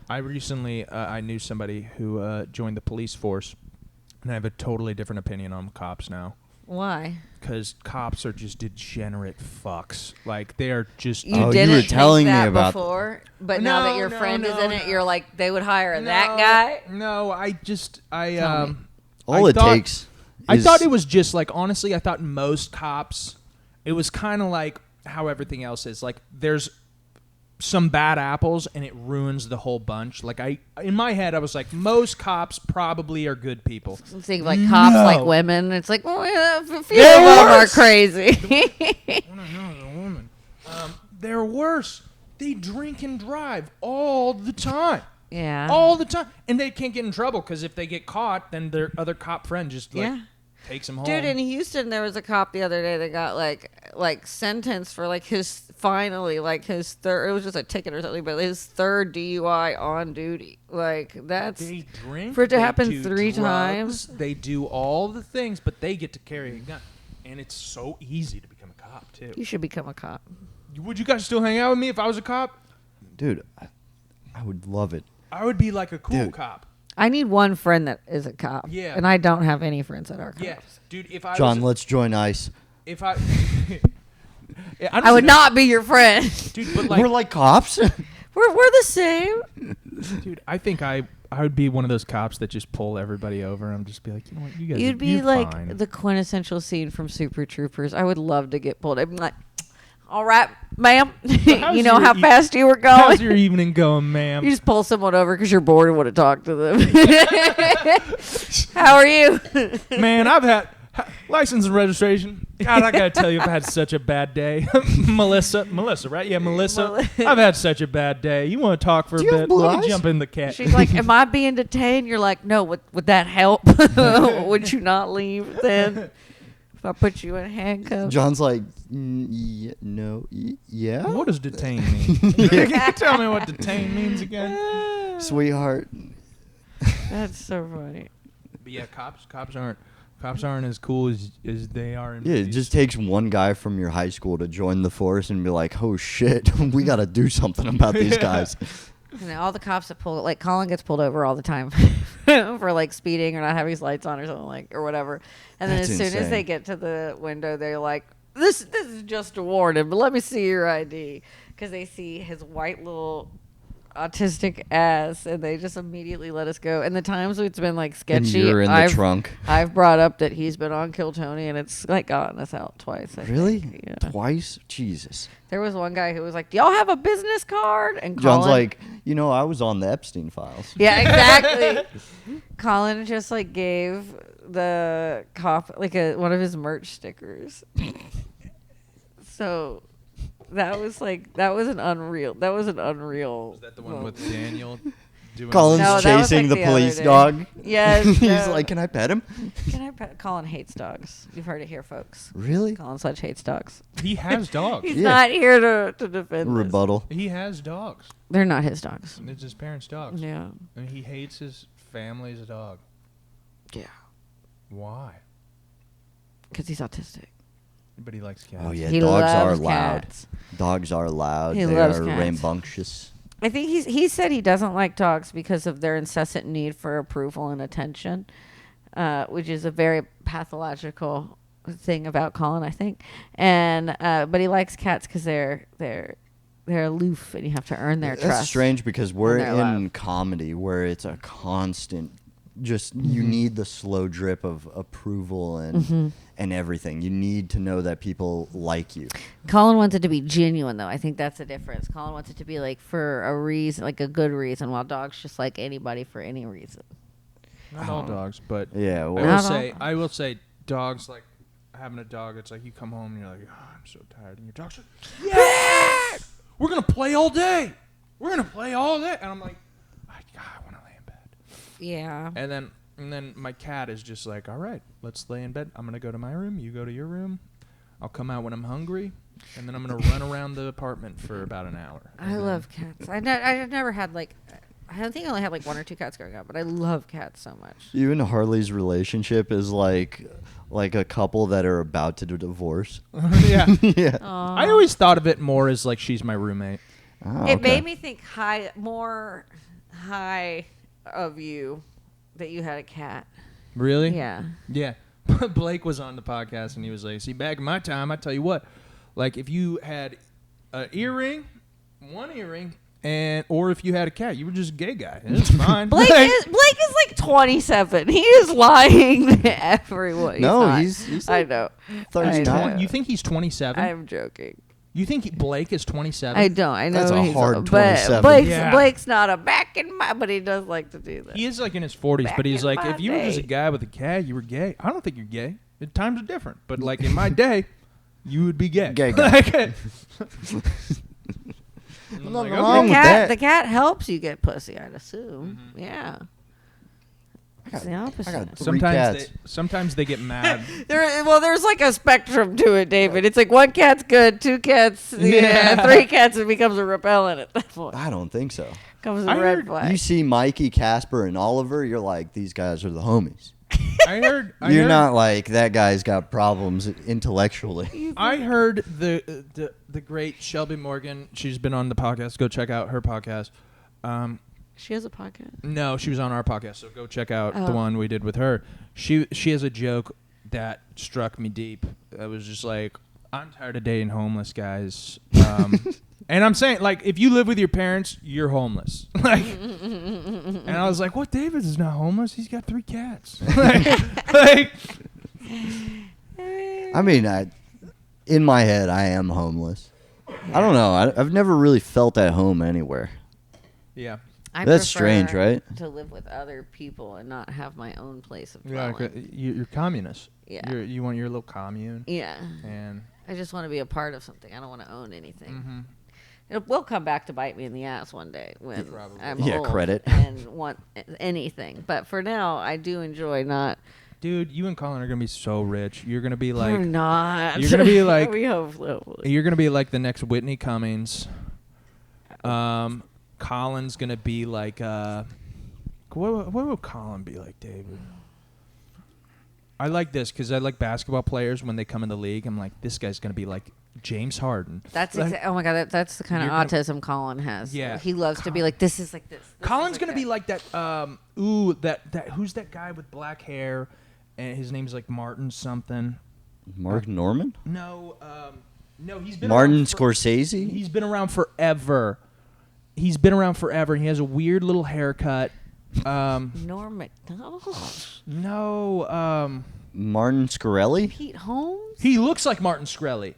I recently, I knew somebody who joined the police force, and I have a totally different opinion on cops now. Why? Because cops are just degenerate fucks. Like, they are just... You you didn't were think telling me that about- before, but now that your friend is in it, no. you're like, they would hire that guy? No, Tell me. All I it thought- takes I is... thought it was just like, honestly, I thought most cops, it was kind of like how everything else is. Like, there's some bad apples and it ruins the whole bunch. Like, in my head, I was like, most cops probably are good people. Think of like cops No. like women. It's like, well, a few They're of them are worse. crazy. I don't know, the woman. they're worse. They drink and drive all the time. Yeah. All the time. And they can't get in trouble because if they get caught, then their other cop friend just takes them home. Dude, in Houston, there was a cop the other day that got like sentenced for like his third. It was just a ticket or something, but his third DUI on duty. Like that's they drink for it to they happen do 3 drugs, times. They do all the things, but they get to carry a gun, and it's so easy to become a cop too. You should become a cop. Would you guys still hang out with me if I was a cop? Dude, I would love it. I would be like a cool Dude. cop. I need one friend that is a cop. Yeah. And I don't have any friends that are cops. Yeah, dude. If I John, was, let's join ICE. if I, I would not be your friend. dude. But like, We're like cops. We're the same. dude, I think I would be one of those cops that just pull everybody over. I'm just be like, you know what, you guys. You'd be you're like fine. the quintessential scene from Super Troopers. I would love to get pulled. I'd be like, all right, ma'am. You know how fast you were going? How's your evening going, ma'am? You just pull someone over because you're bored and want to talk to them. How are you? Man, I've had license and registration. God, I gotta tell you, I've had such a bad day. Melissa, right? Yeah, Melissa. I've had such a bad day. You want to talk for a Do you have bit? blue Let me eyes? jump in the cat. She's like, am I being detained? You're like, no, would that help? Would you not leave then? If I put you in handcuffs? John's like, yeah. What does detain mean? Can you tell me what detain means again? Sweetheart. That's so funny. But yeah, cops aren't as cool as they are in Yeah, it movies. just takes one guy from your high school to join the force and be like, oh shit, we got to do something about these guys. You know, all the cops that pull, like Colin gets pulled over all the time for like speeding or not having his lights on or something like, or whatever. And then That's as soon as insane. they get to the window, they're like, this is just a warning, but let me see your ID. Because they see his white little autistic ass and they just immediately let us go. And the times it's been like And sketchy, you're in the trunk. I've brought up that he's been on Kill Tony and it's like gotten us out twice. I Really? think. Yeah. Twice? Jesus. There was one guy who was like, do y'all have a business card? And John's Colin, like, I was on the Epstein files. yeah, exactly. Colin just like gave the cop like one of his merch stickers. So that was an unreal. Was that the one with Daniel doing Colin's No, that was, chasing like, the the other police day. dog. Yes. He's no. like, can I pet him? Colin hates dogs. You've heard it here, folks. Really? Colin Sledge hates dogs. He has dogs. He's Yeah. not here to defend this. Rebuttal. He has dogs. They're not his dogs. It's his parents' dogs. Yeah. And he hates his family's dog. Yeah. Why? Because he's autistic. But he likes cats. Oh, yeah. He Dogs are loves loud. cats. Dogs are loud. He They loves are cats. rambunctious. I think he said he doesn't like dogs because of their incessant need for approval and attention, which is a very pathological thing about Colin, I think. And but he likes cats because they're aloof and you have to earn their trust. That's strange because we're their in love. comedy where it's a constant, just you need the slow drip of approval and everything. You need to know that people like you. Colin wants it to be genuine, though. I think that's the difference. Colin wants it to be like for a reason, like a good reason, while dogs just like anybody for any reason. Not all dogs, but Yeah. I Well, will Not say, all. I will say, dogs like having a dog. It's like you come home and you're like, oh, I'm so tired, and your dog's like, yeah, we're gonna play all day. We're gonna play all day, and I'm like, I want to lay in bed. Yeah. And then my cat is just like, all right, let's lay in bed. I'm gonna go to my room. You go to your room. I'll come out when I'm hungry, and then I'm gonna run around the apartment for about an hour. I love cats. I never had like, I think I only had like 1 or 2 cats growing up, but I love cats so much. you and Harley's relationship is like a couple that are about to divorce. Yeah. Yeah. I always thought of it more as like she's my roommate. Oh, It okay. made me think more high of you that you had a cat. Really? Yeah. Yeah. Blake was on the podcast and he was like, see, back in my time, I tell you what, like if you had an earring, one earring, or if you had a cat, you were just a gay guy. It's fine. Blake is like 27. He is lying to everyone. No, not. he's I like know. 39. I know. You think he's 27? I'm joking. You think Blake is 27? I don't. I know That's a he's hard but 27. Blake's not a back in my, but he does like to do that. He is like in his 40s, Back but he's in like, my if you were just a day. guy with a cat, you were gay. I don't think you're gay. Times are different. But like in my day, you would be gay. Gay guy. Like, I'm Nothing like, wrong okay. with that. The cat helps you get pussy, I'd assume. Yeah. It's the opposite. I got 3 cats. Sometimes they get mad. There's like a spectrum to it, David. It's like 1 cat's good, 2 cats, yeah, 3 cats, it becomes a repellent at that point. I don't think so. Comes I a red heard flag. You see Mikey, Casper, and Oliver, you're like, these guys are the homies. I heard. You're not like, that guy's got problems intellectually. I heard the great Shelby Morgan. She's been on the podcast. Go check out her podcast. She has a podcast. No, she was on our podcast, so go check out the Oh. one we did with her. She has a joke that struck me deep. I was just like, I'm tired of dating homeless guys. And I'm saying, like, if you live with your parents, you're homeless. Like, and I was like, what? David is not homeless. He's got 3 cats. like, I mean, in my head, I am homeless. I don't know. I've never really felt at home anywhere. yeah. I That's prefer strange, right? To live with other people and not have my own place of Yeah, dwelling. you're communist. Yeah. You want your little commune. Yeah. And I just want to be a part of something. I don't want to own anything. mm-hmm. It will come back to bite me in the ass one day when Probably. I'm Yeah, old credit. and want anything. But for now, I do enjoy not. Dude, you and Colin are gonna be so rich. You're gonna be We're like, not. you're gonna be like- we hopefully. you're gonna be like the next Whitney Cummings. Colin's gonna be like, what would Colin be like, David? I like this because I like basketball players when they come in the league. I'm like, this guy's gonna be like James Harden. That's Like, oh my god, that's the kind of You're gonna- autism Colin has. Yeah. he loves to be like this is like this. Colin's gonna be like that. That who's that guy with black hair, and his name's like Martin something. Mark Norman? No, he's been Martin around for- Scorsese? He's been around forever. He's been around forever. He has a weird little haircut. Norm Macdonald, No, Martin Scorelli? Pete Holmes, he looks like Martin Shkreli.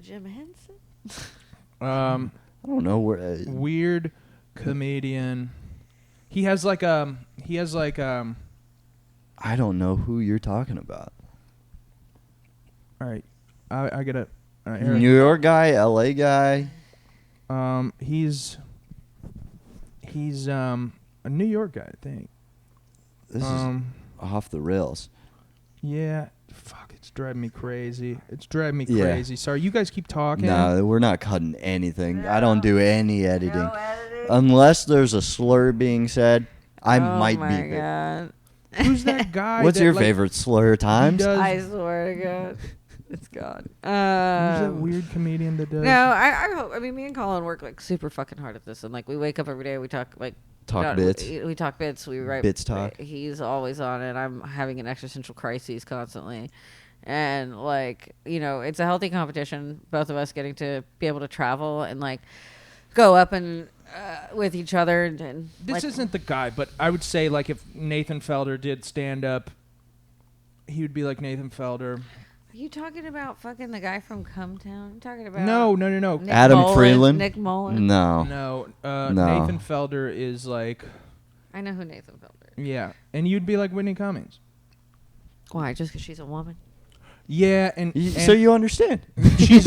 Jim Henson. I don't know where. Weird comedian. He has like I don't know who you're talking about. all right, I gotta. Eric. New York guy, LA guy. He's a New York guy, I think. This is off the rails. Yeah. Fuck, it's driving me crazy. Yeah. Crazy. Sorry, you guys keep talking. No, we're not cutting anything. I don't do any editing. No editing. Unless there's a slur being said, I might Oh my beep it. god. Who's that guy? What's that, your like, favorite slur times? does- I swear to God, it's gone. Who's that weird comedian that does? No, I hope. I mean, me and Colin work like super fucking hard at this, and like we wake up every day, we talk like Talk bits. We talk bits. We write Bits talk. He's always on it. I'm having an existential crisis constantly, and like it's a healthy competition. Both of us getting to be able to travel and like go up and with each other. And This like, isn't the guy, but I would say like if Nathan Felder did stand up, he would be like Nathan Felder. Are you talking about fucking the guy from Cumtown? You talking about No. Nick Adam Mullen? Freeland? Nick Mullen? No. No. No. Nathan Felder is like, I know who Nathan Felder is. yeah, and you'd be like Whitney Cummings. Why? Just because she's a woman? Yeah, and So you understand? she's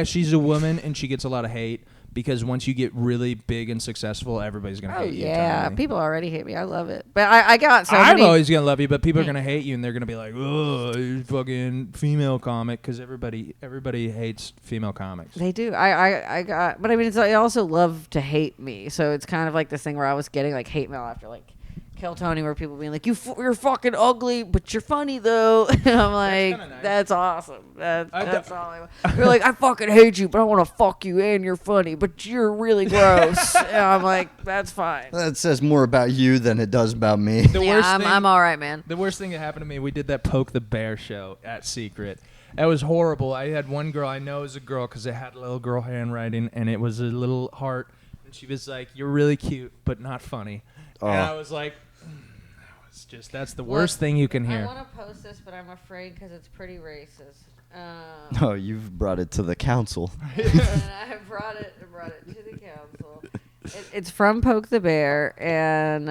she's a woman, and she gets a lot of hate because once you get really big and successful, everybody's gonna Oh hate you. yeah, Totally. people already hate me. I love it, but I got so I'm many. always gonna love you, but people are gonna hate you, and they're gonna be like, "Oh, you fucking female comic," because everybody hates female comics. They do. I got, but I mean, I also love to hate me. So it's kind of like this thing where I was getting like hate mail after like Kill Tony, where people being like, you're fucking ugly, but you're funny though. And I'm like, kinda nice. that's awesome. That's all I want. You're like, I fucking hate you, but I want to fuck you, and you're funny, but you're really gross. And I'm like, that's fine. That says more about you than it does about me. The Yeah, worst I'm, thing, I'm all right, man. the worst thing that happened to me, we did that Poke the Bear show at Secret. That was horrible. I had one girl I know it was a girl because it had a little girl handwriting, and it was a little heart, and she was like, "You're really cute, but not funny." Oh. And I was like, that's the worst thing you can I hear. want to post this, but I'm afraid because it's pretty racist. Oh, you've brought it to the council. And I brought it to the council. It's from Poke the Bear, and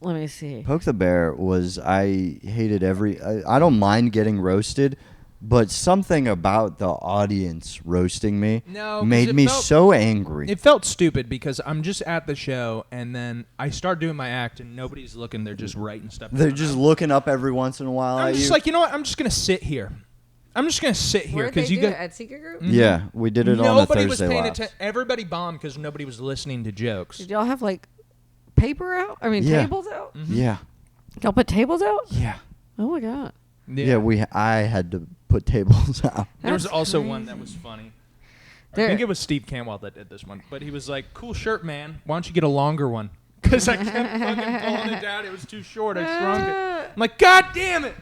let me see. Poke the Bear was, I hated I don't mind getting roasted, but something about the audience roasting me No, 'cause made it me felt- so angry. It felt stupid because I'm just at the show and then I start doing my act and nobody's looking. They're just writing stuff They're down. just looking up every once in a while I'm at just you. like, you know what? I'm just going to sit here. I'm just going to sit here Where'd they because you do got. it? At Secret Group? Yeah, we did it on a Nobody was Thursday paying Laughs. attention. Everybody bombed because nobody was listening to jokes. Did y'all have like paper out? I mean, Yeah. tables out? Yeah, Y'all put tables out? yeah, Oh my god. yeah. I had to put tables out. There was That's also one that crazy. was funny. I There- think it was Steve Cantwell that did this one, but he was like, "Cool shirt, man. Why don't you get a longer one?" Because I kept fucking pulling it down. It was too short. I shrunk it. I'm like, God damn it!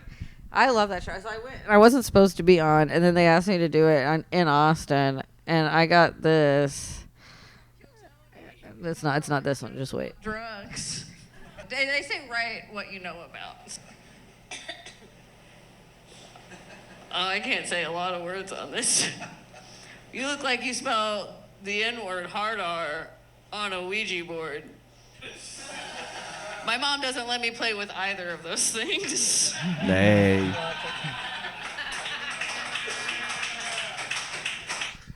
I love that show. So I went. I wasn't supposed to be on, and then they asked me to do it in Austin, and I got this. It's not this one. Just wait. Drugs. They say write what you know about. Oh, I can't say a lot of words on this. You look like you spell the N-word hard R on a Ouija board. My mom doesn't let me play with either of those things. Nay.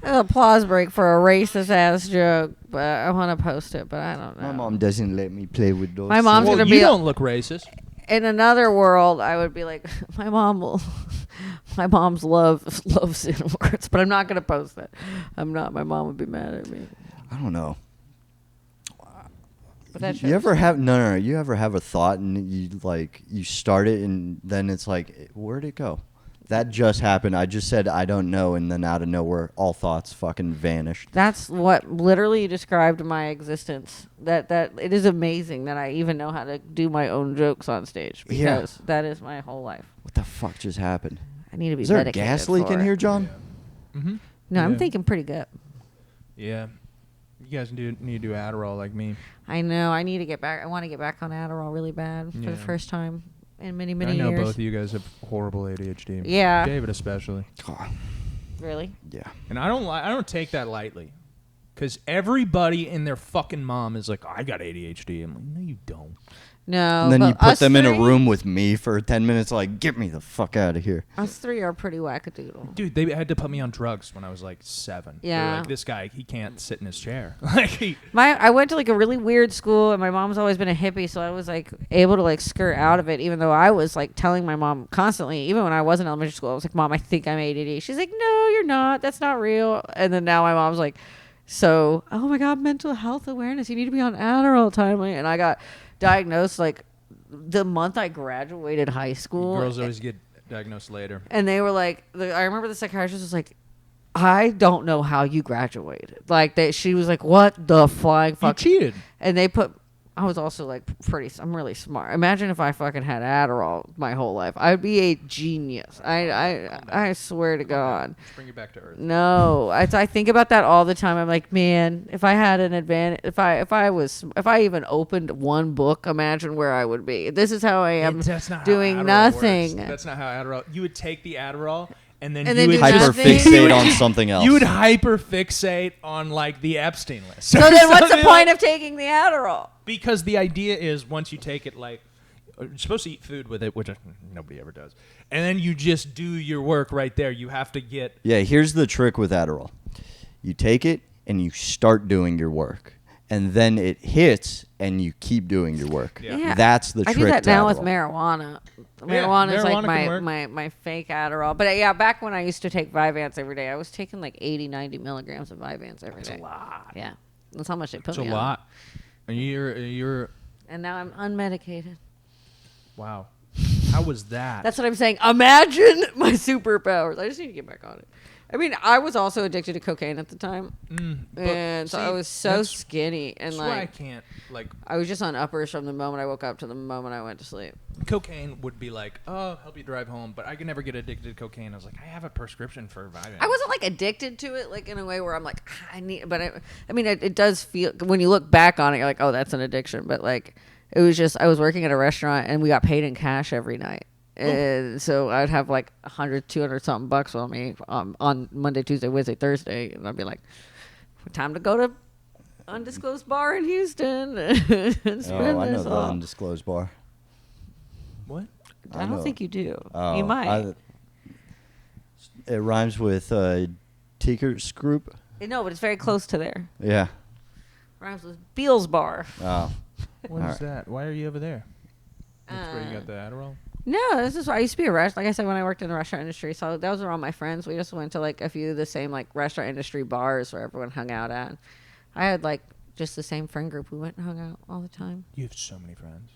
An applause break for a racist ass joke, but I want to post it, but I don't know. My mom doesn't let me play with those. My mom's Well, gonna you be- don't look racist. In another world, I would be like, my mom's loves N-words, but I'm not gonna post that. I'm not. My mom would be mad at me. I don't know. But that You ever have no? You ever have a thought and you start it and then it's like, where'd it go? That just happened. I just said I don't know, and then out of nowhere, all thoughts fucking vanished. That's what literally described my existence. That it is amazing that I even know how to do my own jokes on stage because that is my whole life. What the fuck just happened? I need to be. Is there a medicated gas leak for in it. here, John? Mm-hmm. No, I'm Yeah. thinking pretty good. Yeah. You guys need to do Adderall like me. I know. I need to get back. I want to get back on Adderall really bad for Yeah. the first time in many I know years. both of you guys have horrible ADHD. Yeah. David especially. God. Really? Yeah. And I don't take that lightly. Because everybody and their fucking mom is like, I got ADHD. I'm like, no, you don't. No. And then but you put us them in a three- room with me for 10 minutes, like, get me the fuck out of here. Us three are pretty wackadoodle. Dude, they had to put me on drugs when I was like 7. They were Yeah. like, this guy, he can't sit in his chair. Like, I went to like a really weird school, and my mom's always been a hippie, so I was like able to like skirt out of it, even though I was like telling my mom constantly, even when I was in elementary school, I was like, Mom, I think I'm ADD. She's like, No, you're not. That's not real. And then now my mom's like, oh my God, mental health awareness. You need to be on Adderall timely. And I got diagnosed like the month I graduated high school. girls always get diagnosed later. And they were like, I remember the psychiatrist was like, I don't know how you graduated. Like she was like, what the flying fuck? You cheated. And they put, I was also like I'm really smart. Imagine if I fucking had Adderall my whole life. I'd be a genius. I swear to God. Just bring you back to earth. No, I think about that all the time. I'm like, man, if I had an advantage, if I even opened one book, imagine where I would be. This is how I am That's not how doing Adderall nothing. works. That's not how Adderall. You would take the Adderall and then And you then would do just nothing? Hyperfixate on something else. You would hyperfixate on like the Epstein list. So then, what's the point of taking the Adderall? Because the idea is once you take it, like you're supposed to eat food with it, which nobody ever does, and then you just do your work right there. You have to get. Yeah, here's the trick with Adderall. You take it and you start doing your work. And then it hits and you keep doing your work. Yeah. That's the I trick do that to now with Adderall. marijuana. Yeah, Marijuana is marijuana can work. like my fake Adderall. But yeah, back when I used to take Vyvanse every day, I was taking like 80, 90 milligrams of Vyvanse every day. That's a lot. Yeah. That's how much they put That's a me on. lot. And you're And now I'm unmedicated. wow. How was that? That's what I'm saying. Imagine my superpowers. I just need to get back on it. I mean, I was also addicted to cocaine at the time. But And so see, I was so that's- skinny. And That's why I like, can't like I was just on uppers from the moment I woke up to the moment I went to sleep. cocaine would be like, oh, help you drive home, but I could never get addicted to cocaine. I was like, I have a prescription for Vyvanse. I wasn't like addicted to it, like in a way where I'm like, I need, but I mean, it does feel, when you look back on it, you're like, oh, that's an addiction. But like, it was just, I was working at a restaurant and we got paid in cash every night. And so I'd have like 100, 200 something bucks on me on Monday, Tuesday, Wednesday, Thursday. And I'd be like, time to go to undisclosed bar in Houston and spend Oh, I know this the all. undisclosed bar. What? I don't know. think you do. Oh, You might. It rhymes with Teaker's group. No, but it's very close to there. Yeah. Rhymes with Beals Bar. Oh. What All is that? Why are you over there? That's where you got the Adderall? No, this is why I used to be a restaurant. Like I said, when I worked in the restaurant industry, so those were all my friends. We just went to like a few of the same like restaurant industry bars where everyone hung out at. I had like just the same friend group. We went and hung out all the time. You have so many friends.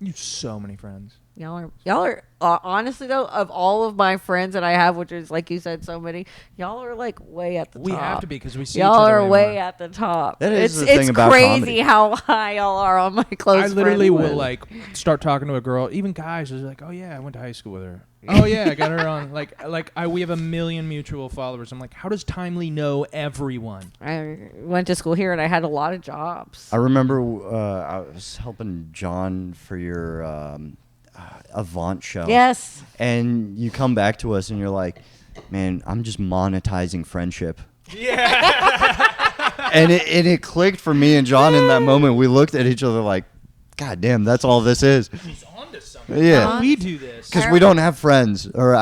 You have so many friends. Y'all are honestly though, of all of my friends that I have, which is like you said, so many, y'all are like way at the top. We have to be because we see y'all each other are way more. at the top. That is the it's thing about crazy comedy. how high y'all are on my close. I literally friend will list. like start talking to a girl, even guys is like, oh yeah, I went to high school with her. Oh yeah, I got her on. We have 1 million mutual followers. I'm like, how does Timely know everyone? I went to school here and I had a lot of jobs. I remember I was helping John for your Avant show. Yes. And you come back to us and you're like, man, I'm just monetizing friendship. Yeah. And it clicked for me and John in that moment. We looked at each other like, God damn, that's all this is. He's on to something. Yeah. How do we do this? Because we don't have friends. Or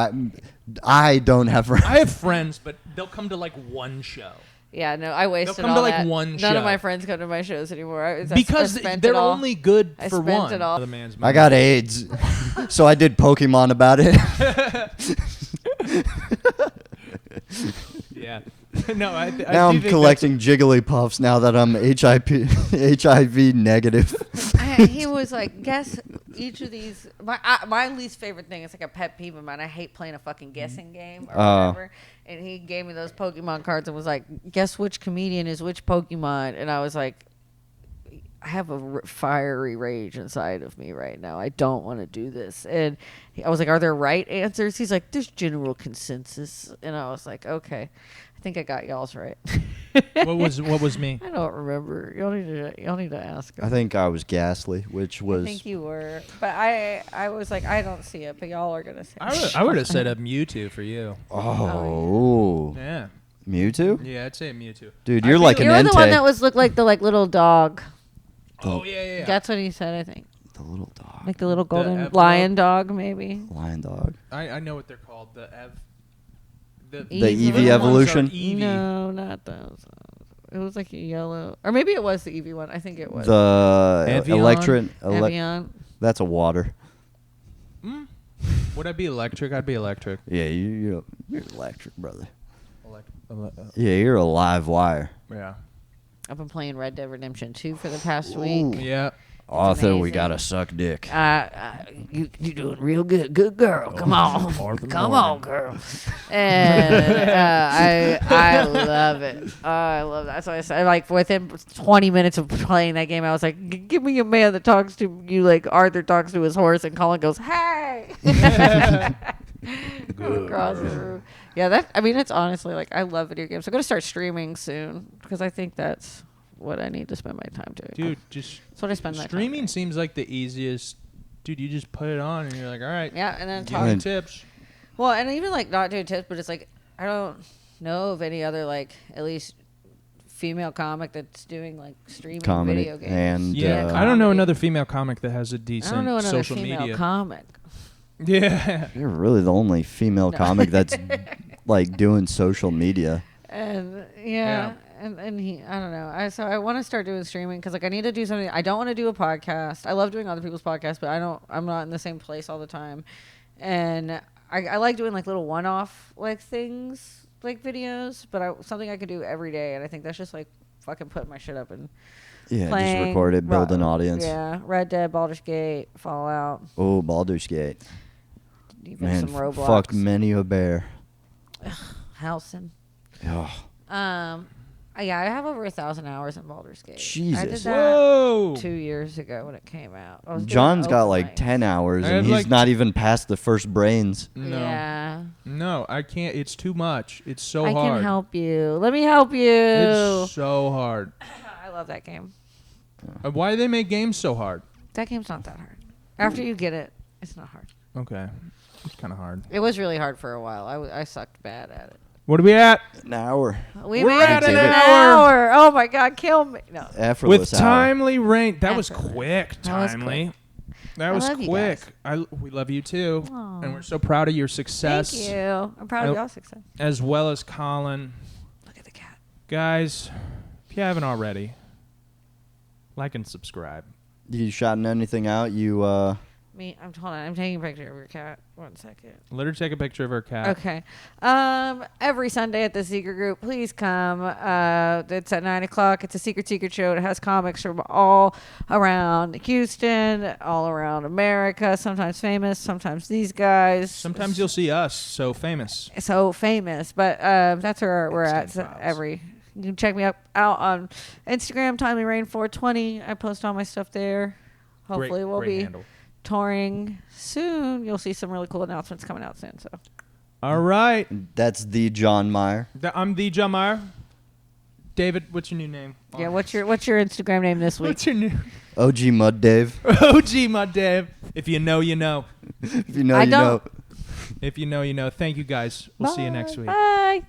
I don't have friends. I have friends, but they'll come to like one show. Yeah, no, I wasted come to, all like, that. one None of show. my friends come to my shows anymore. I Because spent they're it all. only good I for spent one. it all. The man's I got AIDS. So I did Pokemon about it. Yeah. No, I Now I'm collecting Jigglypuffs now that I'm HIV negative. He was like, guess each of these. My least favorite thing is like a pet peeve of mine. I hate playing a fucking guessing game or whatever. And he gave me those Pokemon cards and was like, guess which comedian is which Pokemon. And I was like, I have a fiery rage inside of me right now. I don't want to do this. And I was like, are there right answers? He's like, there's general consensus. And I was like, okay, I think I got y'all's right. What was me? I don't remember. Y'all need to ask him. I think I was Ghastly, which was. I think you were, but I was like, I don't see it, but y'all are gonna see it. I would have said a Mewtwo for you. Oh. Yeah. Mewtwo? Yeah, I'd say a Mewtwo. Dude, you're like an You're the Entei. one that looked like the little dog. Oh yeah. That's what he said, I think. The little dog. Like the little golden Ev lion dog, maybe. Lion dog. I know what they're called. The Eevee little evolution? ones are Eevee. No, not those. It was like a yellow, or maybe it was the Eevee one. I think it was. The Evian? Evian. That's a water. Would I be electric? I'd be electric. Yeah, you're electric, brother. Yeah, you're a live wire. Yeah. I've been playing Red Dead Redemption 2 for the past week. Yeah. Arthur, we amazing. gotta suck dick. You doing real good. Good girl. Come on. Come on, girl. And I love it. I love that. So I said, like, within 20 minutes of playing that game, I was like, give me a man that talks to you like Arthur talks to his horse, and Colin goes, hey. Across the room. Yeah, it's honestly, like, I love video games. I'm going to start streaming soon because I think that's what I need to spend my time doing. Dude, just that's what I spend my time streaming doing. seems like the easiest. Dude, you just put it on and you're like, all right. Yeah, and then Give me tips. Well, and even like not doing tips, but it's like I don't know of any other like at least female comic that's doing like streaming Comedy video games. and Yeah, comedy. I don't know another female comic that has a I decent don't know another social female media. comic. Yeah. You're really the only female comic that's like doing social media. And yeah. And he, I don't know. So I want to start doing streaming because like I need to do something. I don't want to do a podcast. I love doing other people's podcasts, but I'm not in the same place all the time. And I like doing like little one-off like things, like videos, but something I could do every day. And I think that's just like fucking putting my shit up and playing, just record it, build an audience. Yeah, Red Dead, Baldur's Gate, Fallout. Oh, Baldur's Gate. Even Man, some Roblox. fucked many a bear. Howson. Oh. Yeah, I have over 1,000 hours in Baldur's Gate. Jesus. I did that Whoa. 2 years ago when it came out. I was doing John's got open like mics. 10 hours I and had, he's like- not even past the first brains. No. Yeah. No, I can't. It's too much. It's so I hard. can help you. Let me help you. It's so hard. I love that game. Why do they make games so hard? That game's not that hard. After you get it, it's not hard. Okay. It's kind of hard. It was really hard for a while. I sucked bad at it. What are we at? An hour. We We're made at it an an hour. hour. Oh my God, kill me. No. Effortless With hour. Timely Rain. That was Effortless. quick, That was Timely. That was love you quick. guys. We love you too, Aw. and we're so proud of your success. Thank you. I'm proud of y'all's success. As well as Colin. Look at the cat. Guys, if you haven't already, like and subscribe. You shouting anything out? You Hold on. I'm taking a picture of your cat. 1 second. Let her take a picture of her cat. Okay. Every Sunday at the Secret Group, please come. It's at 9:00. It's a secret show. It has comics from all around Houston, all around America. Sometimes famous, sometimes these guys. Sometimes you'll see us so famous. So famous, but that's where we're at. Epstein So Files. you can check me out on Instagram, TimelyRain420. I post all my stuff there. Hopefully, we'll great be handle. touring soon. You'll see some really cool announcements coming out soon. So All right. that's Thejohnmeyer. I'm Thejohnmeyer. David, what's your new name? yeah, what's your Instagram name this week? What's your new OGmuddave. OGmuddave. If you know, you know. If you know, I you don't. know. If you know, you know. Thank you guys. We'll see you next week. Bye.